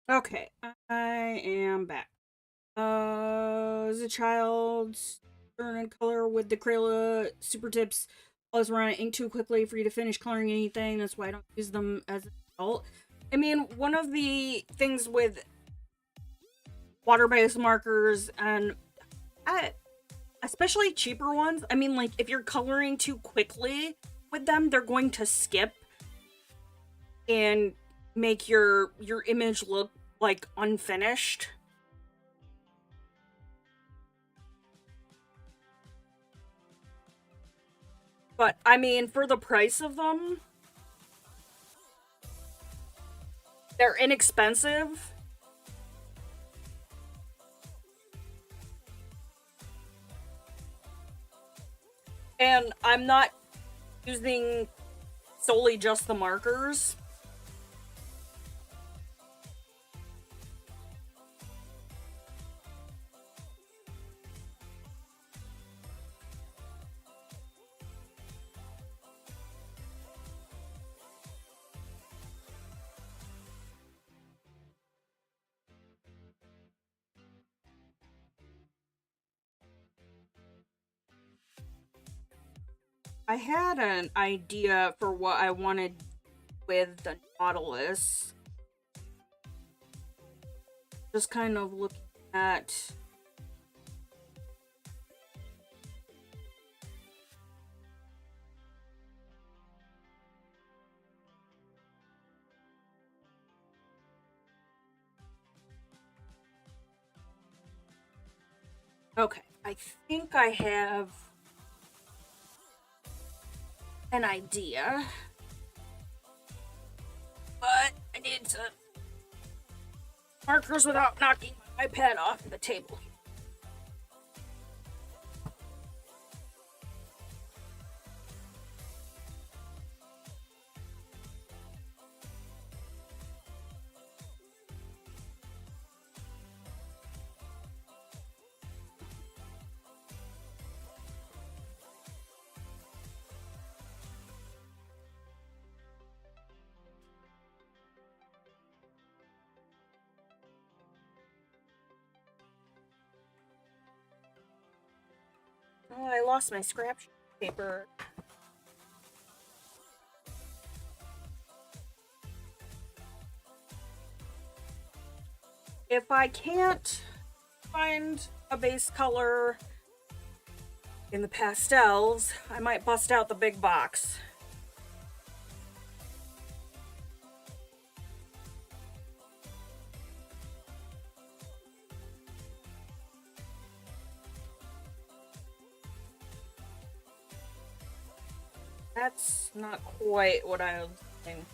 Okay, I am back. As a child, learn and color with the Crayola Supertips. Always run ink too quickly for you to finish coloring anything. That's why I don't use them as an adult. I mean, one of the things with water-based markers and especially cheaper ones, I mean, like if you're coloring too quickly with them, they're going to skip and make your image look like unfinished. But I mean, for the price of them, they're inexpensive. And I'm not using solely just the markers. I had an idea for what I wanted with the Nautilus. Just kind of looking at Okay, I think I have an idea, but I need to markers without knocking my iPad off the table. Oh, I lost my scrap paper. If I can't find a base color in the pastels, I might bust out the big box. That's not quite what I was thinking.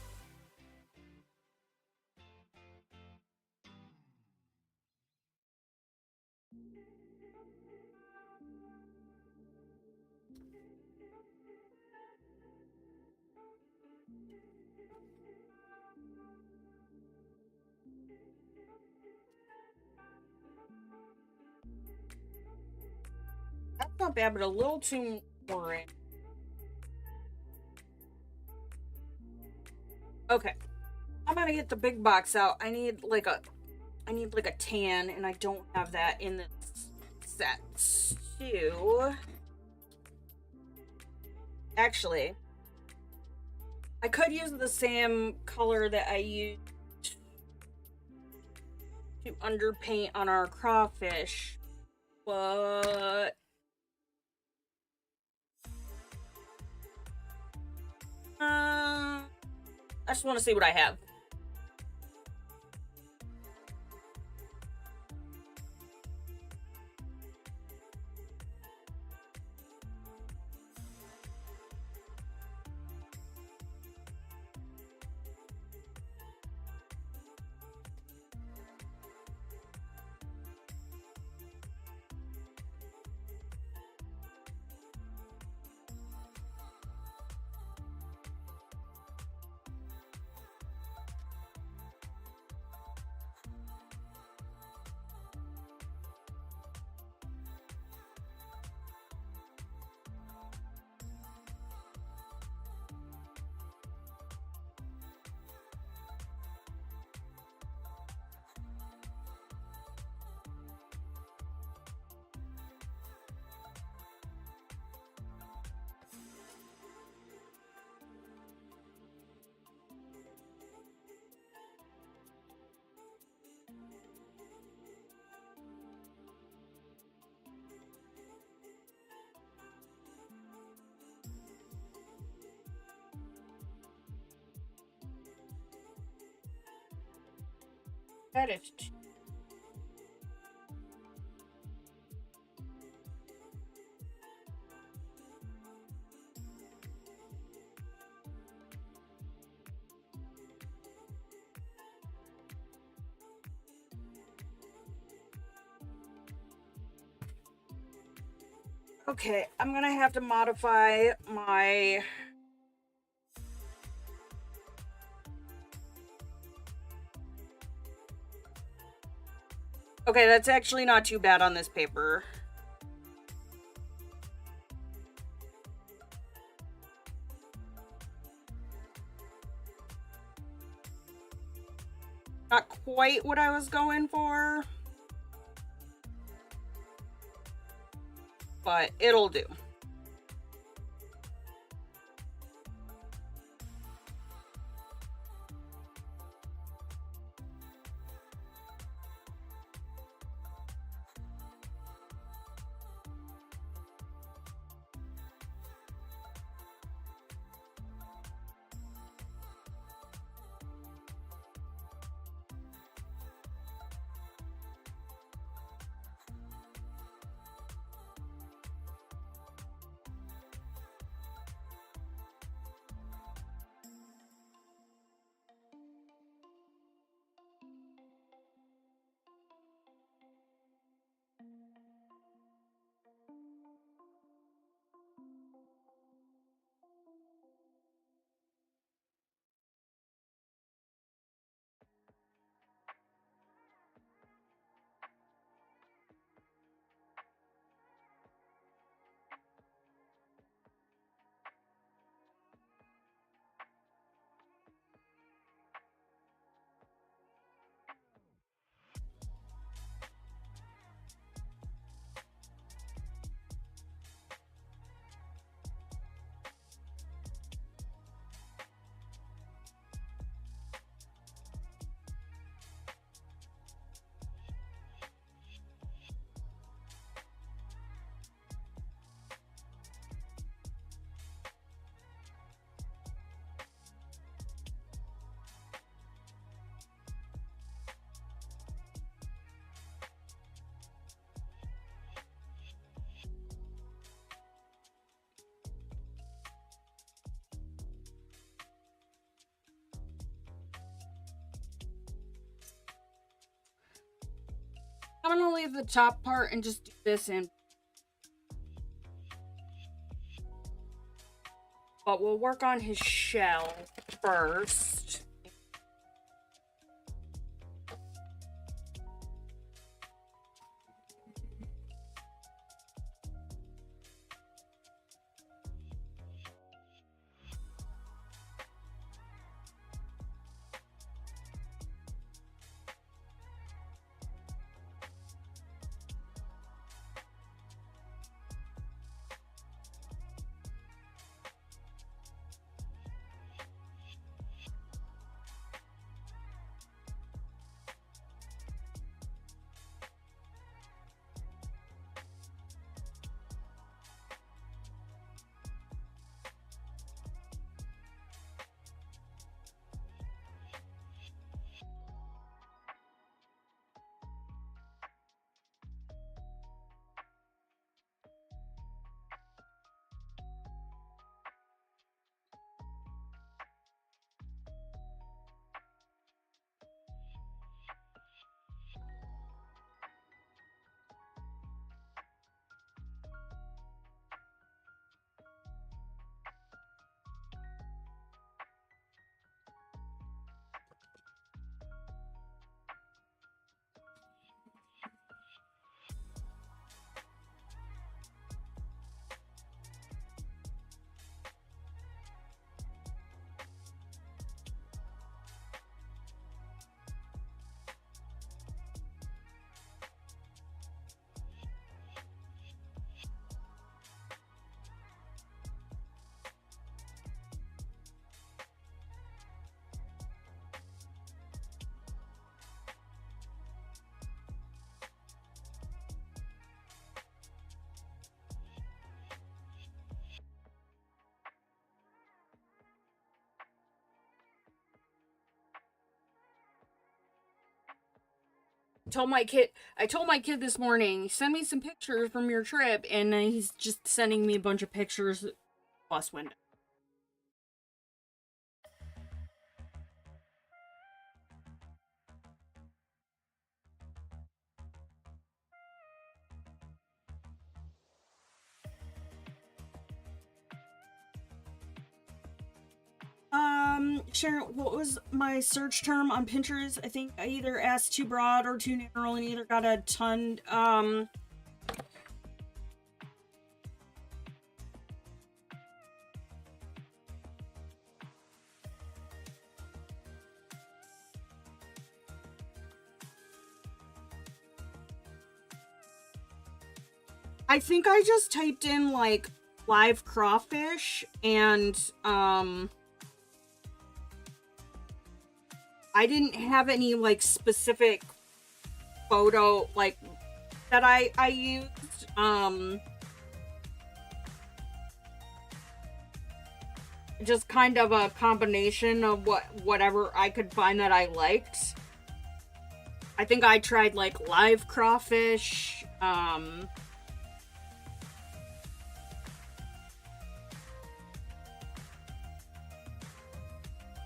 That's not bad, but a little too boring. Okay, I'm gonna get the big box out. I need like a tan, and I don't have that in this set. So, actually, I could use the same color that I used to underpaint on our crawfish, but I just want to see what I have. That is. Okay, I'm gonna have to modify my Okay, that's actually not too bad on this paper. Not quite what I was going for, but it'll do. I'm gonna leave the top part and just do this in. But we'll work on his shell first. I told my kid this morning, send me some pictures from your trip, and he's just sending me a bunch of pictures bus window. Sharon, what was my search term on Pinterest? I think I either asked too broad or too narrow and either got a ton, I think I just typed in, like, live crawfish, and, I didn't have any, like, specific photo, like, that I used. Just kind of a combination of whatever I could find that I liked. I think I tried, like, live crawfish,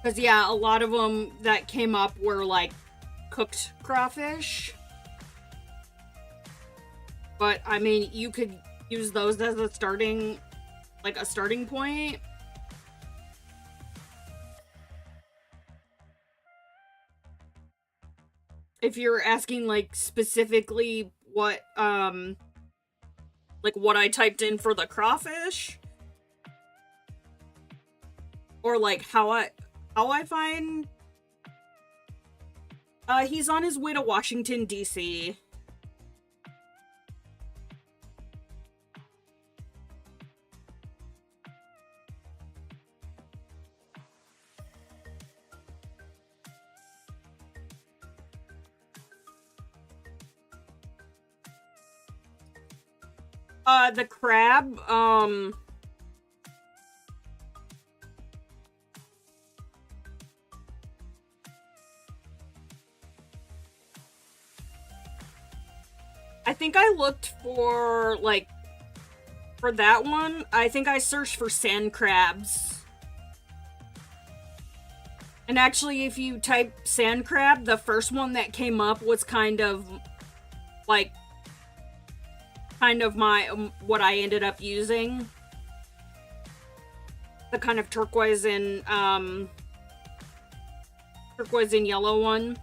because, yeah, a lot of them that came up were, like, cooked crawfish. But, I mean, you could use those as a starting point. If you're asking, like, specifically what, like, what I typed in for the crawfish. Or, like, how I find... he's on his way to Washington, D.C. The crab, I think I looked for, like, for that one, I think I searched for sand crabs. And actually, if you type sand crab, the first one that came up was kind of like, kind of what I ended up using. The kind of turquoise and yellow one.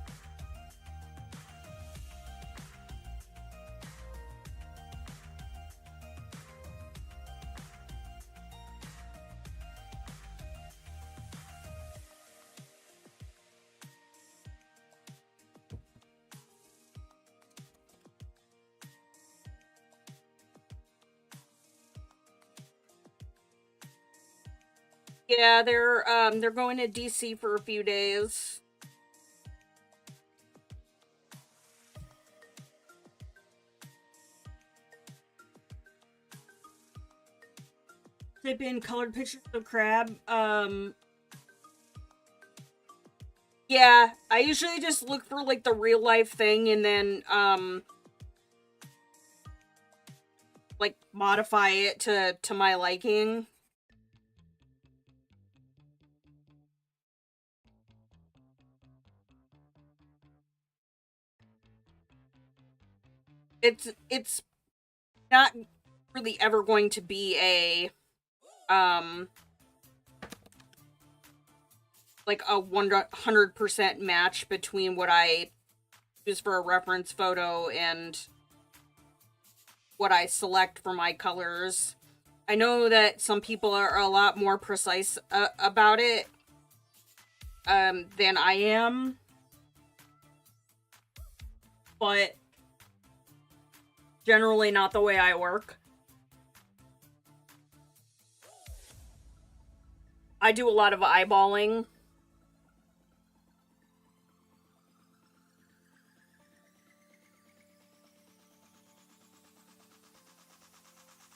Yeah, they're going to DC for a few days. Type in colored pictures of crab. Yeah, I usually just look for like the real life thing and then like modify it to my liking. It's not really ever going to be a like a 100% match between what I use for a reference photo and what I select for my colors. I know that some people are a lot more precise about it than I am, but generally not the way I work. I do a lot of eyeballing.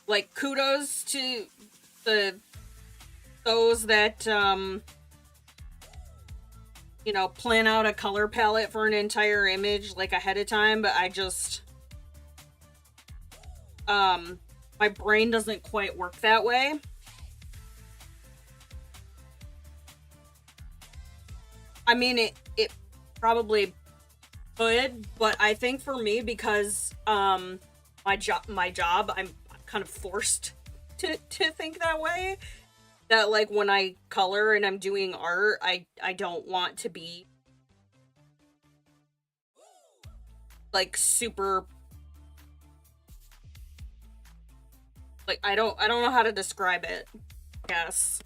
Like, kudos to those that you know, plan out a color palette for an entire image like ahead of time, but I just my brain doesn't quite work that way. I mean, it probably could, but I think for me, because my job, I'm kind of forced to think that way. That, like, when I color and I'm doing art, I don't want to be like super, like, I don't know how to describe it. Yes.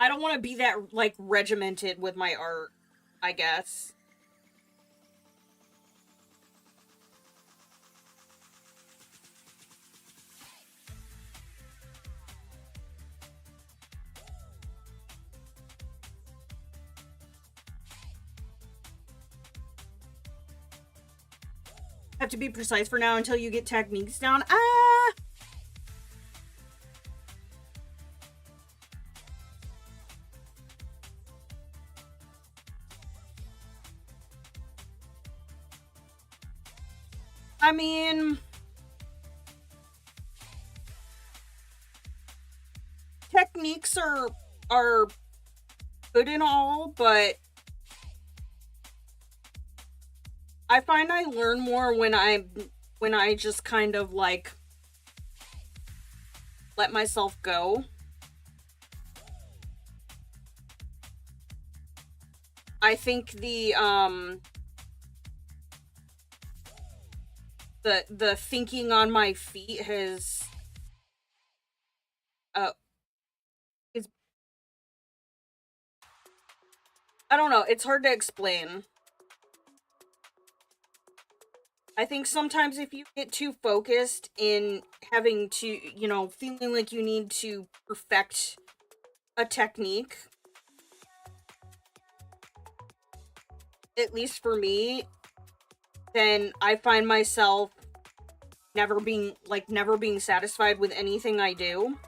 I don't want to be that, like, regimented with my art, I guess. Have to be precise for now until you get techniques down. Ah! I mean, techniques are good and all, but I find I learn more when I just kind of, like, let myself go. I think the thinking on my feet has is, I don't know, it's hard to explain. I think sometimes if you get too focused in having to, you know, feeling like you need to perfect a technique, at least for me, then I find myself never being satisfied with anything I do.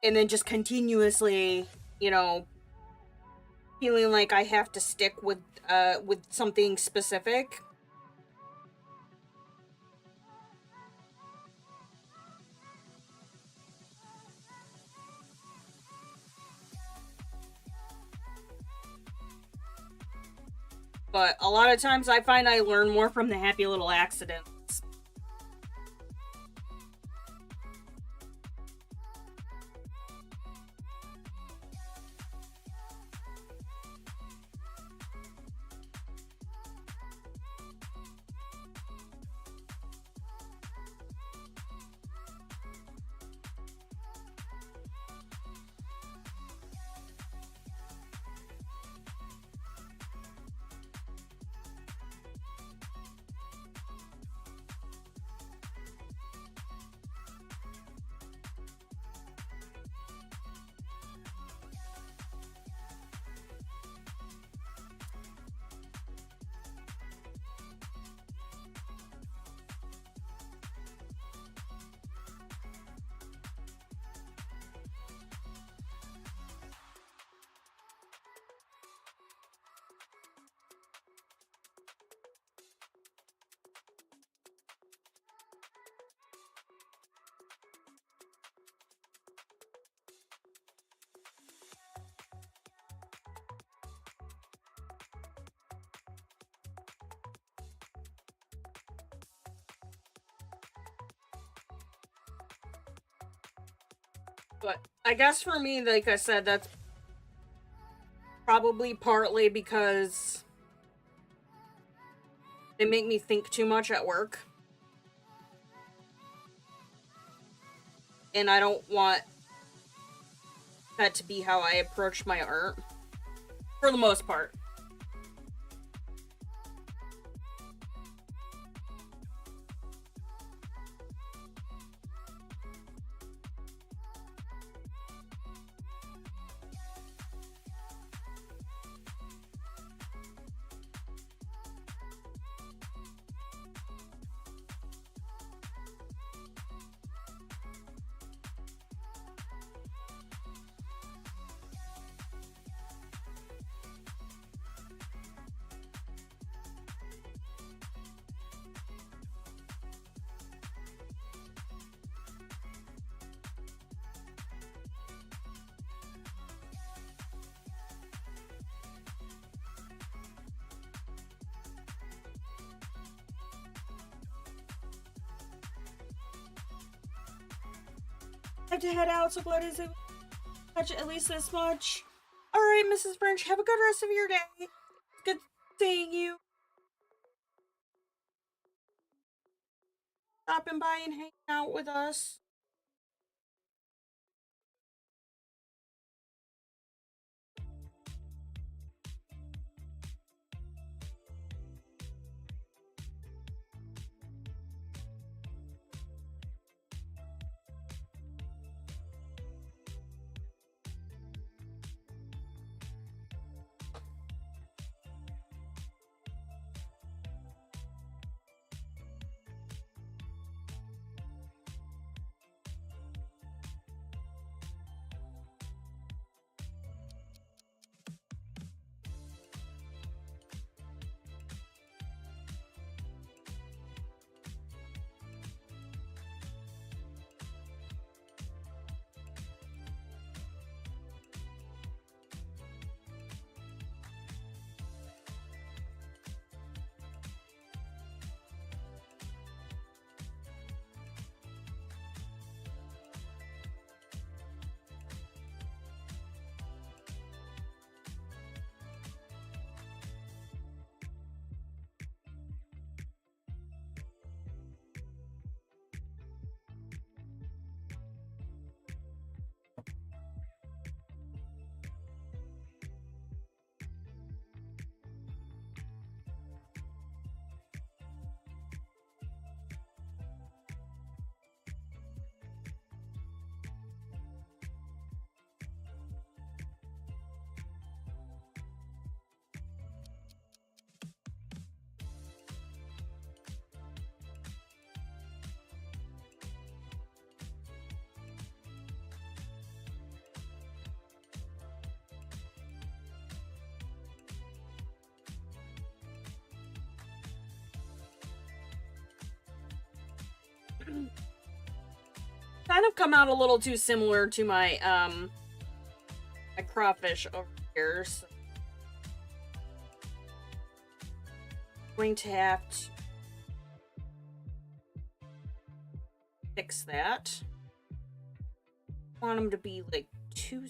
and then just continuously, you know, feeling like I have to stick with something specific. But a lot of times I find I learn more from the happy little accidents. But I guess for me, like I said, that's probably partly because they make me think too much at work. And I don't want that to be how I approach my art. For the most part. I have to head out, so what is it? Touch at least this much. Alright, Mrs. French, have a good rest of your day. Good seeing you. Stopping by and hanging out with us. kind of come out a little too similar to my my crawfish over here. So I'm going to have to fix that. I want them to be like too.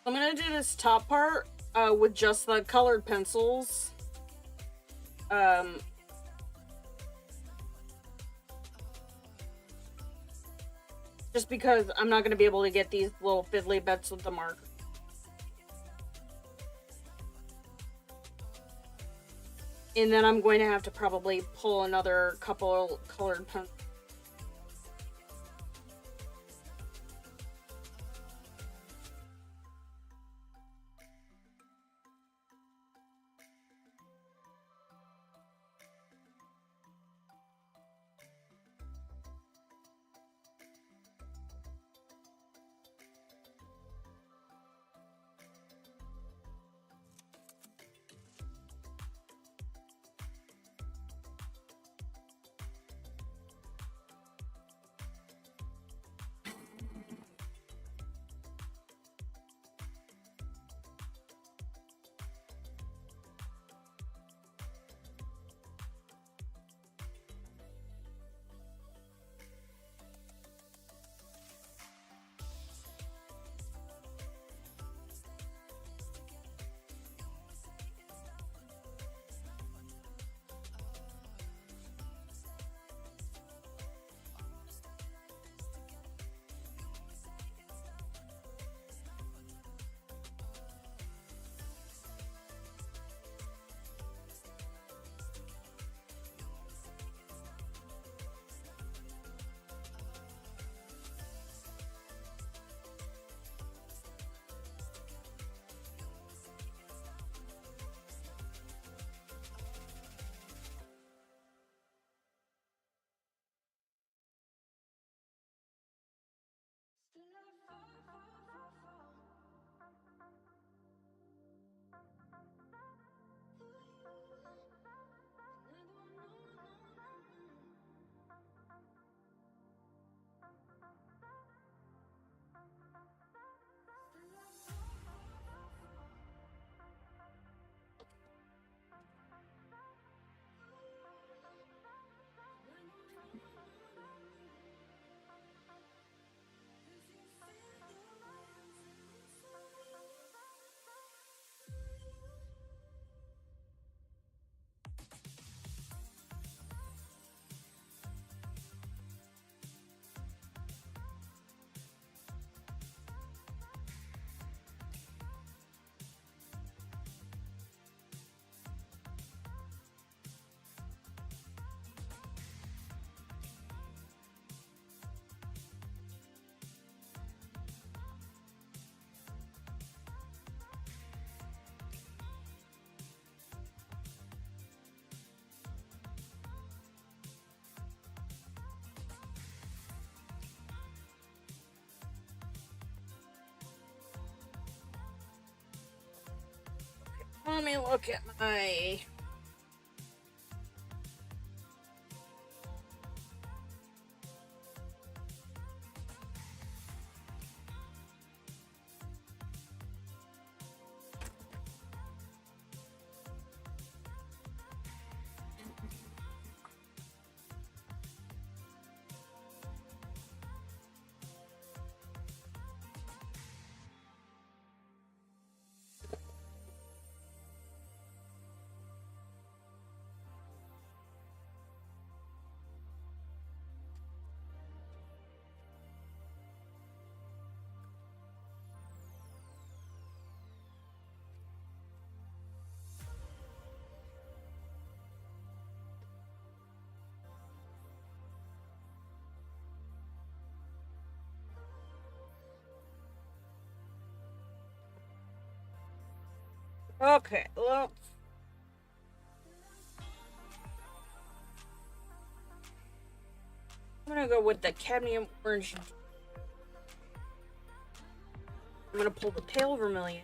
I'm gonna do this top part with just the colored pencils. Just because I'm not gonna be able to get these little fiddly bits with the marker. And then I'm going to have to probably pull another couple colored pencils. let me look at my... Okay, well... I'm gonna go with the cadmium orange. I'm gonna pull the pale vermilion.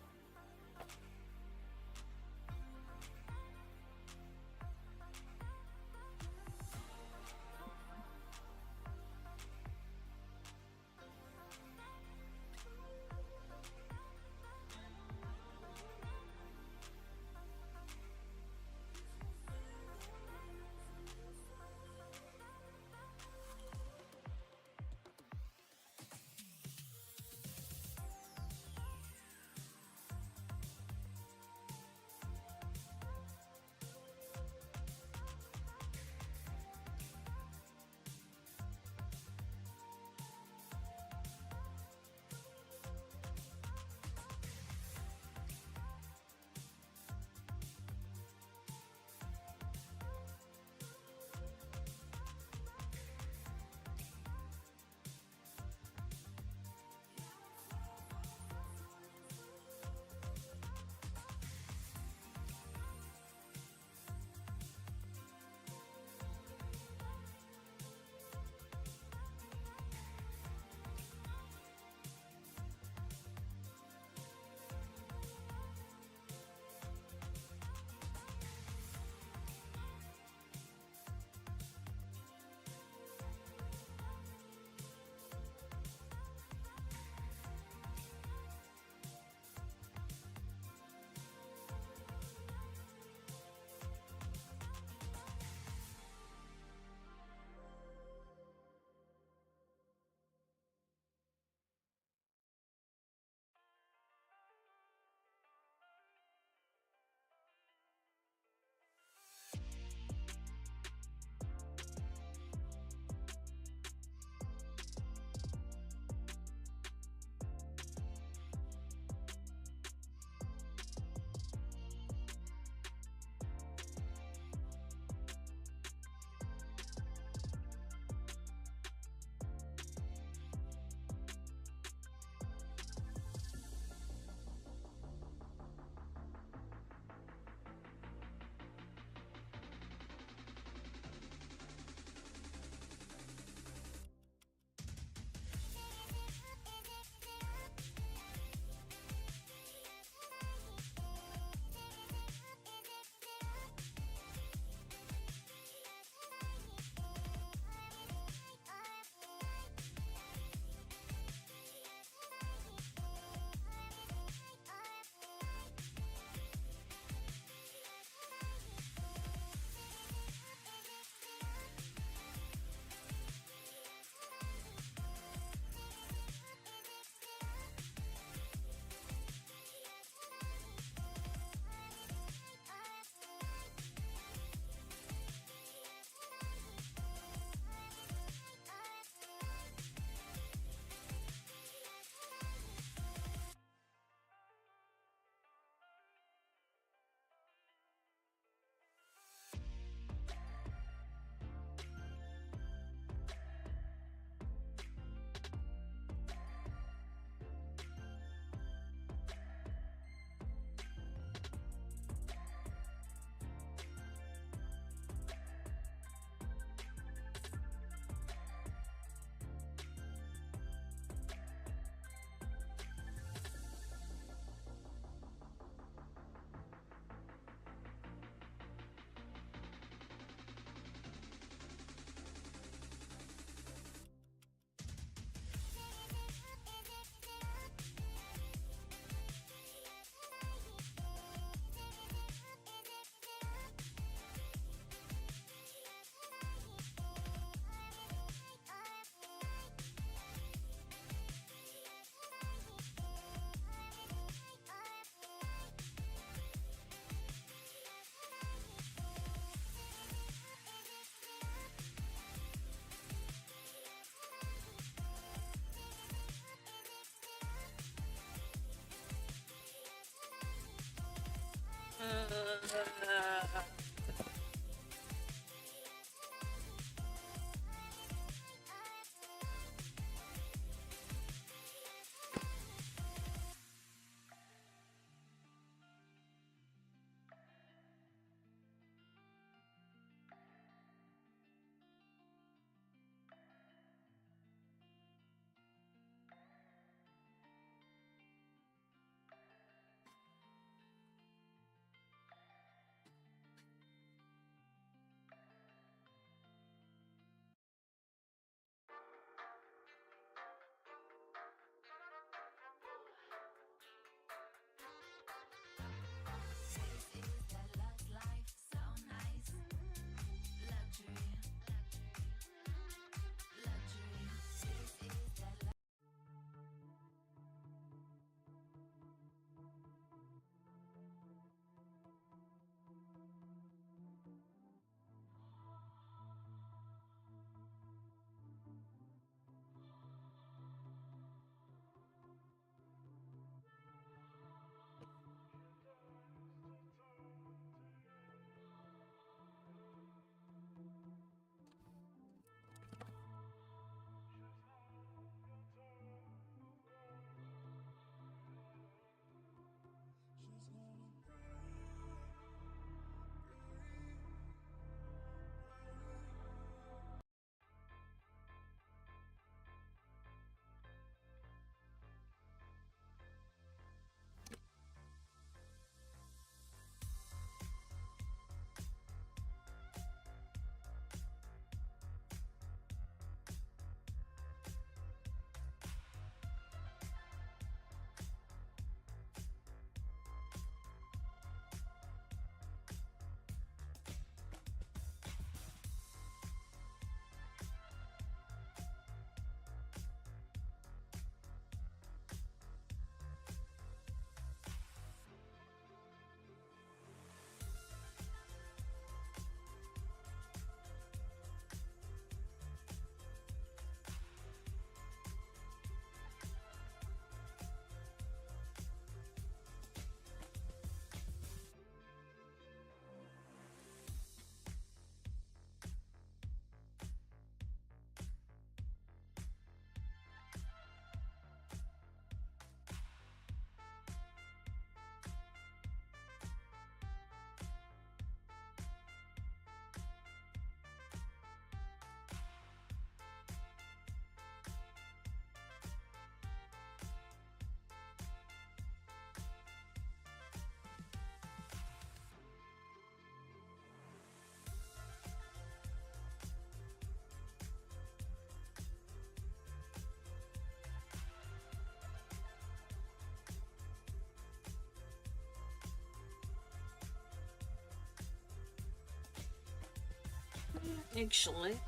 actually.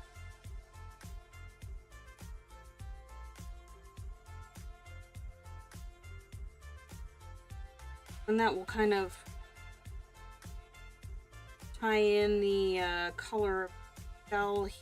And that will kind of tie in the color of shell here.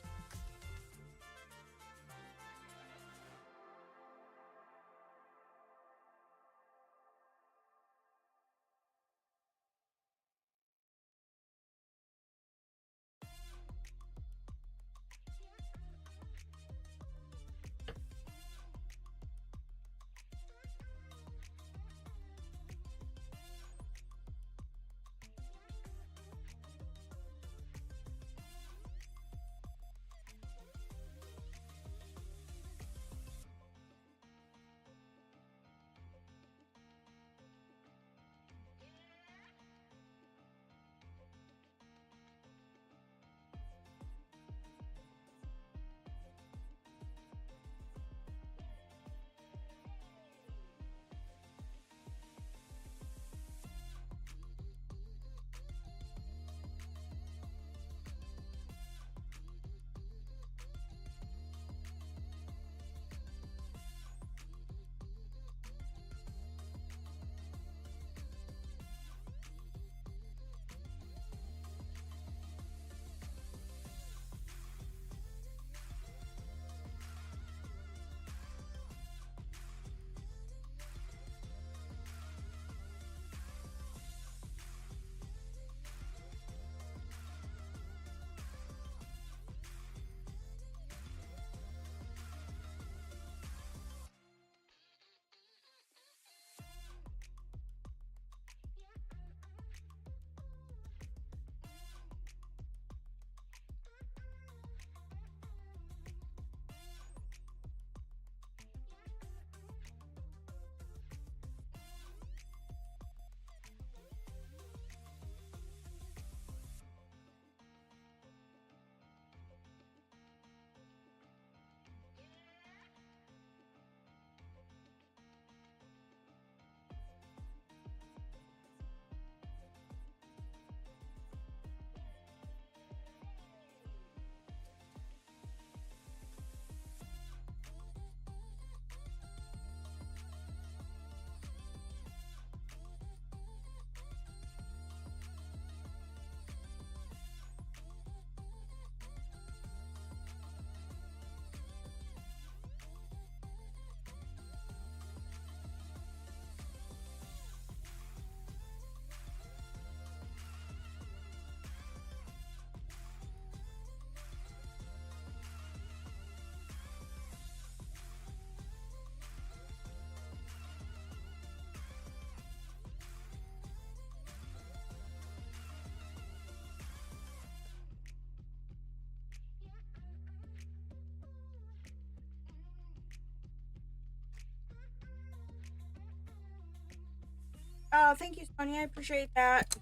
Thank you, Sonia. I appreciate that.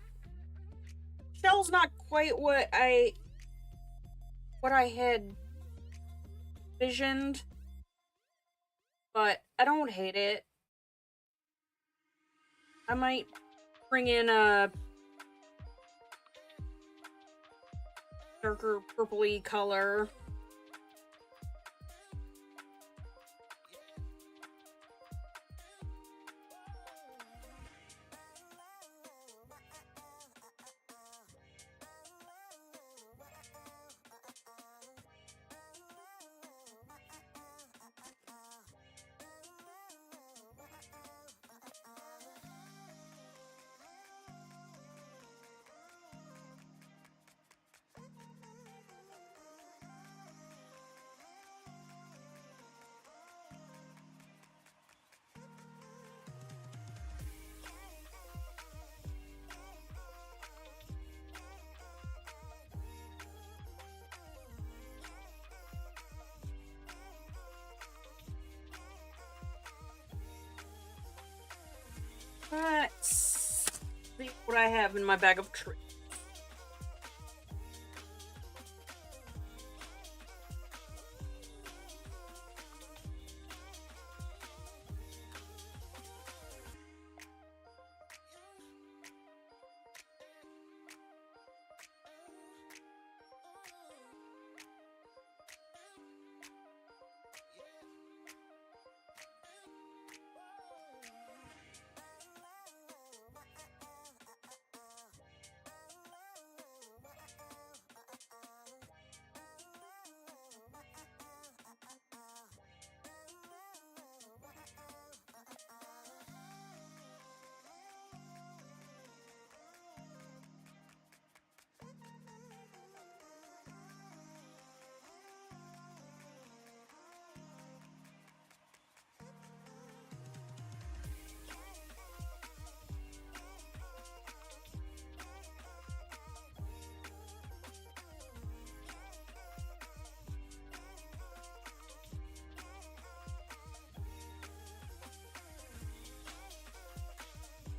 Shell's not quite what I had visioned, but I don't hate it. I might bring in a darker purpley color. Let's see what I have in my bag of tricks.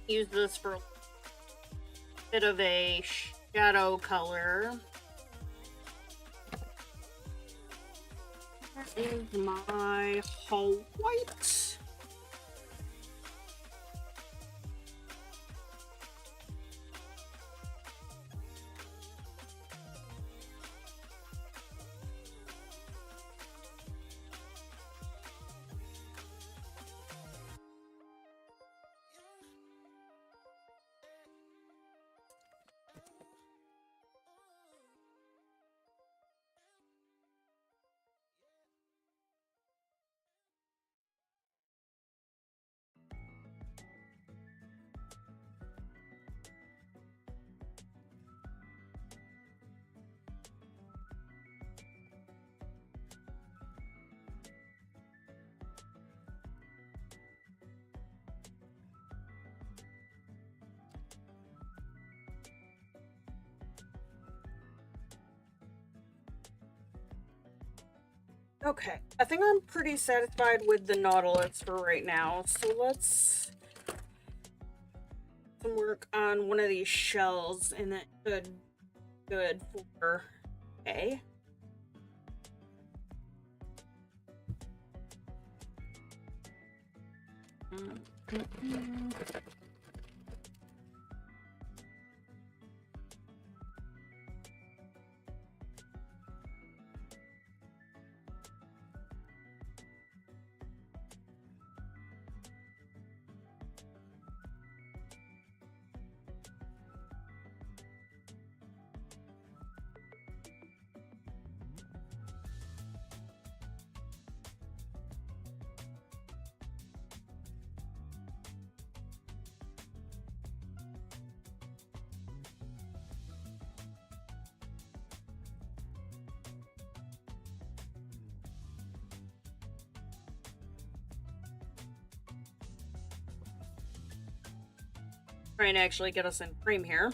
use this for a bit of a shadow color. That is my white. Okay, I think I'm pretty satisfied with the Nautilus for right now, so let's some work on one of these shells, and that should be good for A. Trying to actually get us in frame here.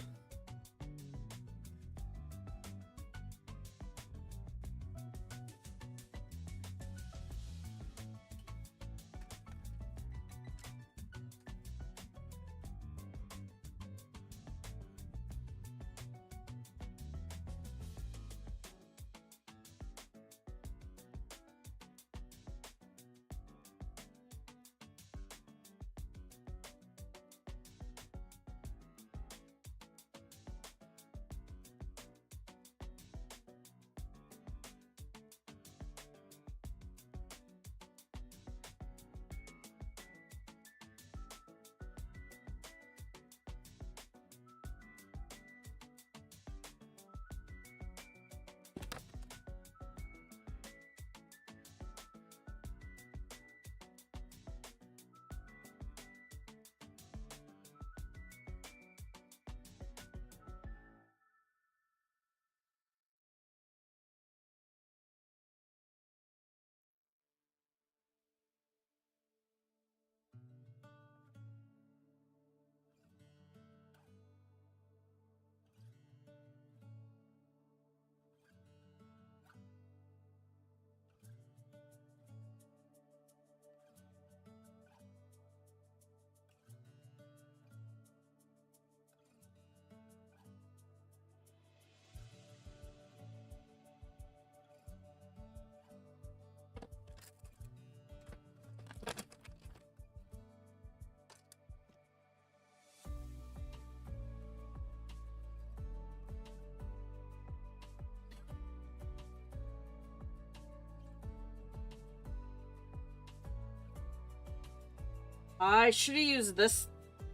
I should have used this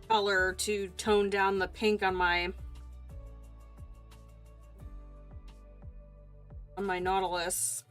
color to tone down the pink on my Nautilus.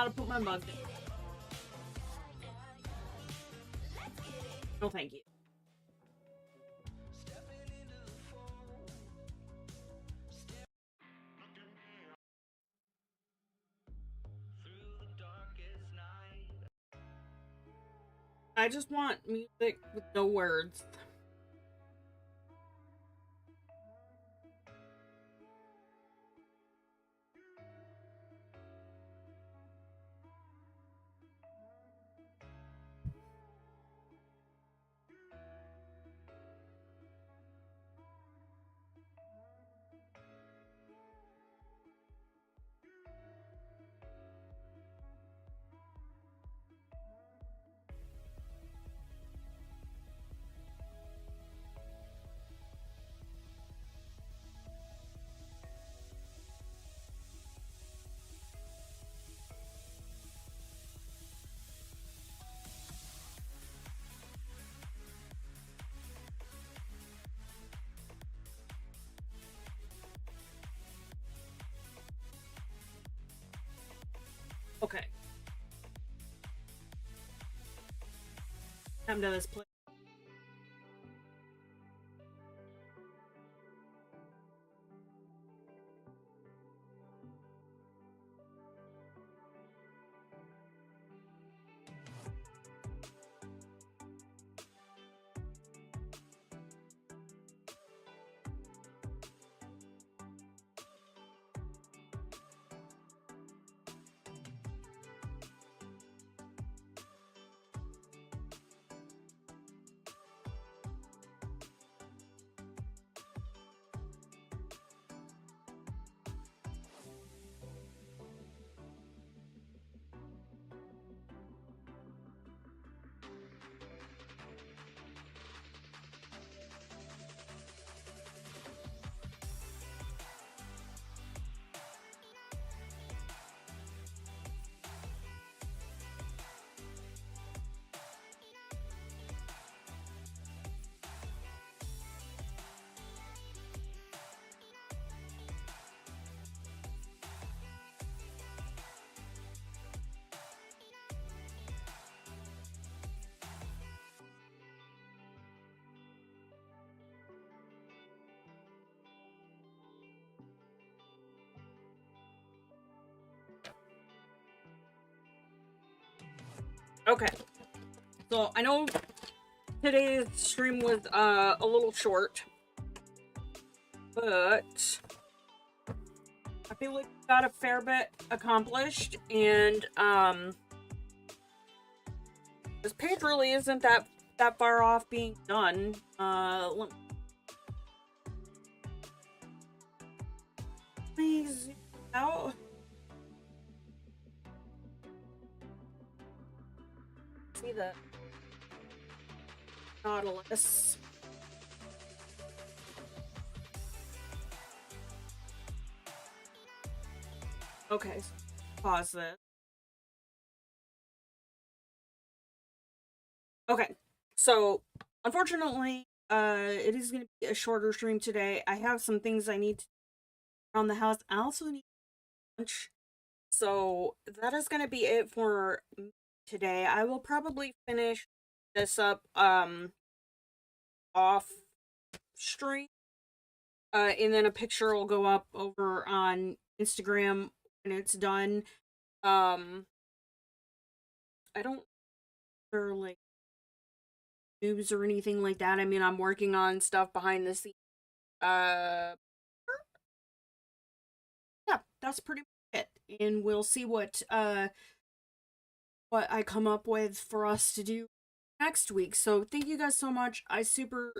Gotta put my mug down. No, thank you. I just want music with no words. Okay. Come to this place. Okay. So I know today's stream was a little short, but I feel like we got a fair bit accomplished, and this page really isn't that far off being done. Let me zoom out. See the Nautilus. Okay, so pause this. Okay, so unfortunately, it is going to be a shorter stream today. I have some things I need to do around the house. I also need lunch, so that is going to be it for today. I will probably finish this up off stream, and then a picture will go up over on Instagram when it's done. I don't or like news or anything like that. I mean, I'm working on stuff behind the scenes. Yeah, that's pretty much it. And we'll see what I come up with for us to do next week. So thank you guys so much. I super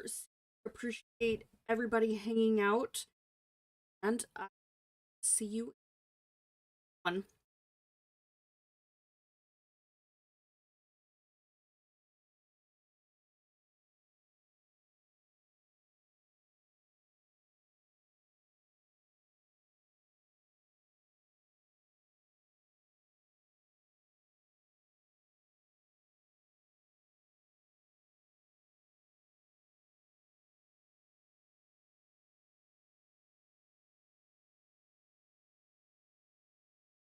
appreciate everybody hanging out, and I'll see you on.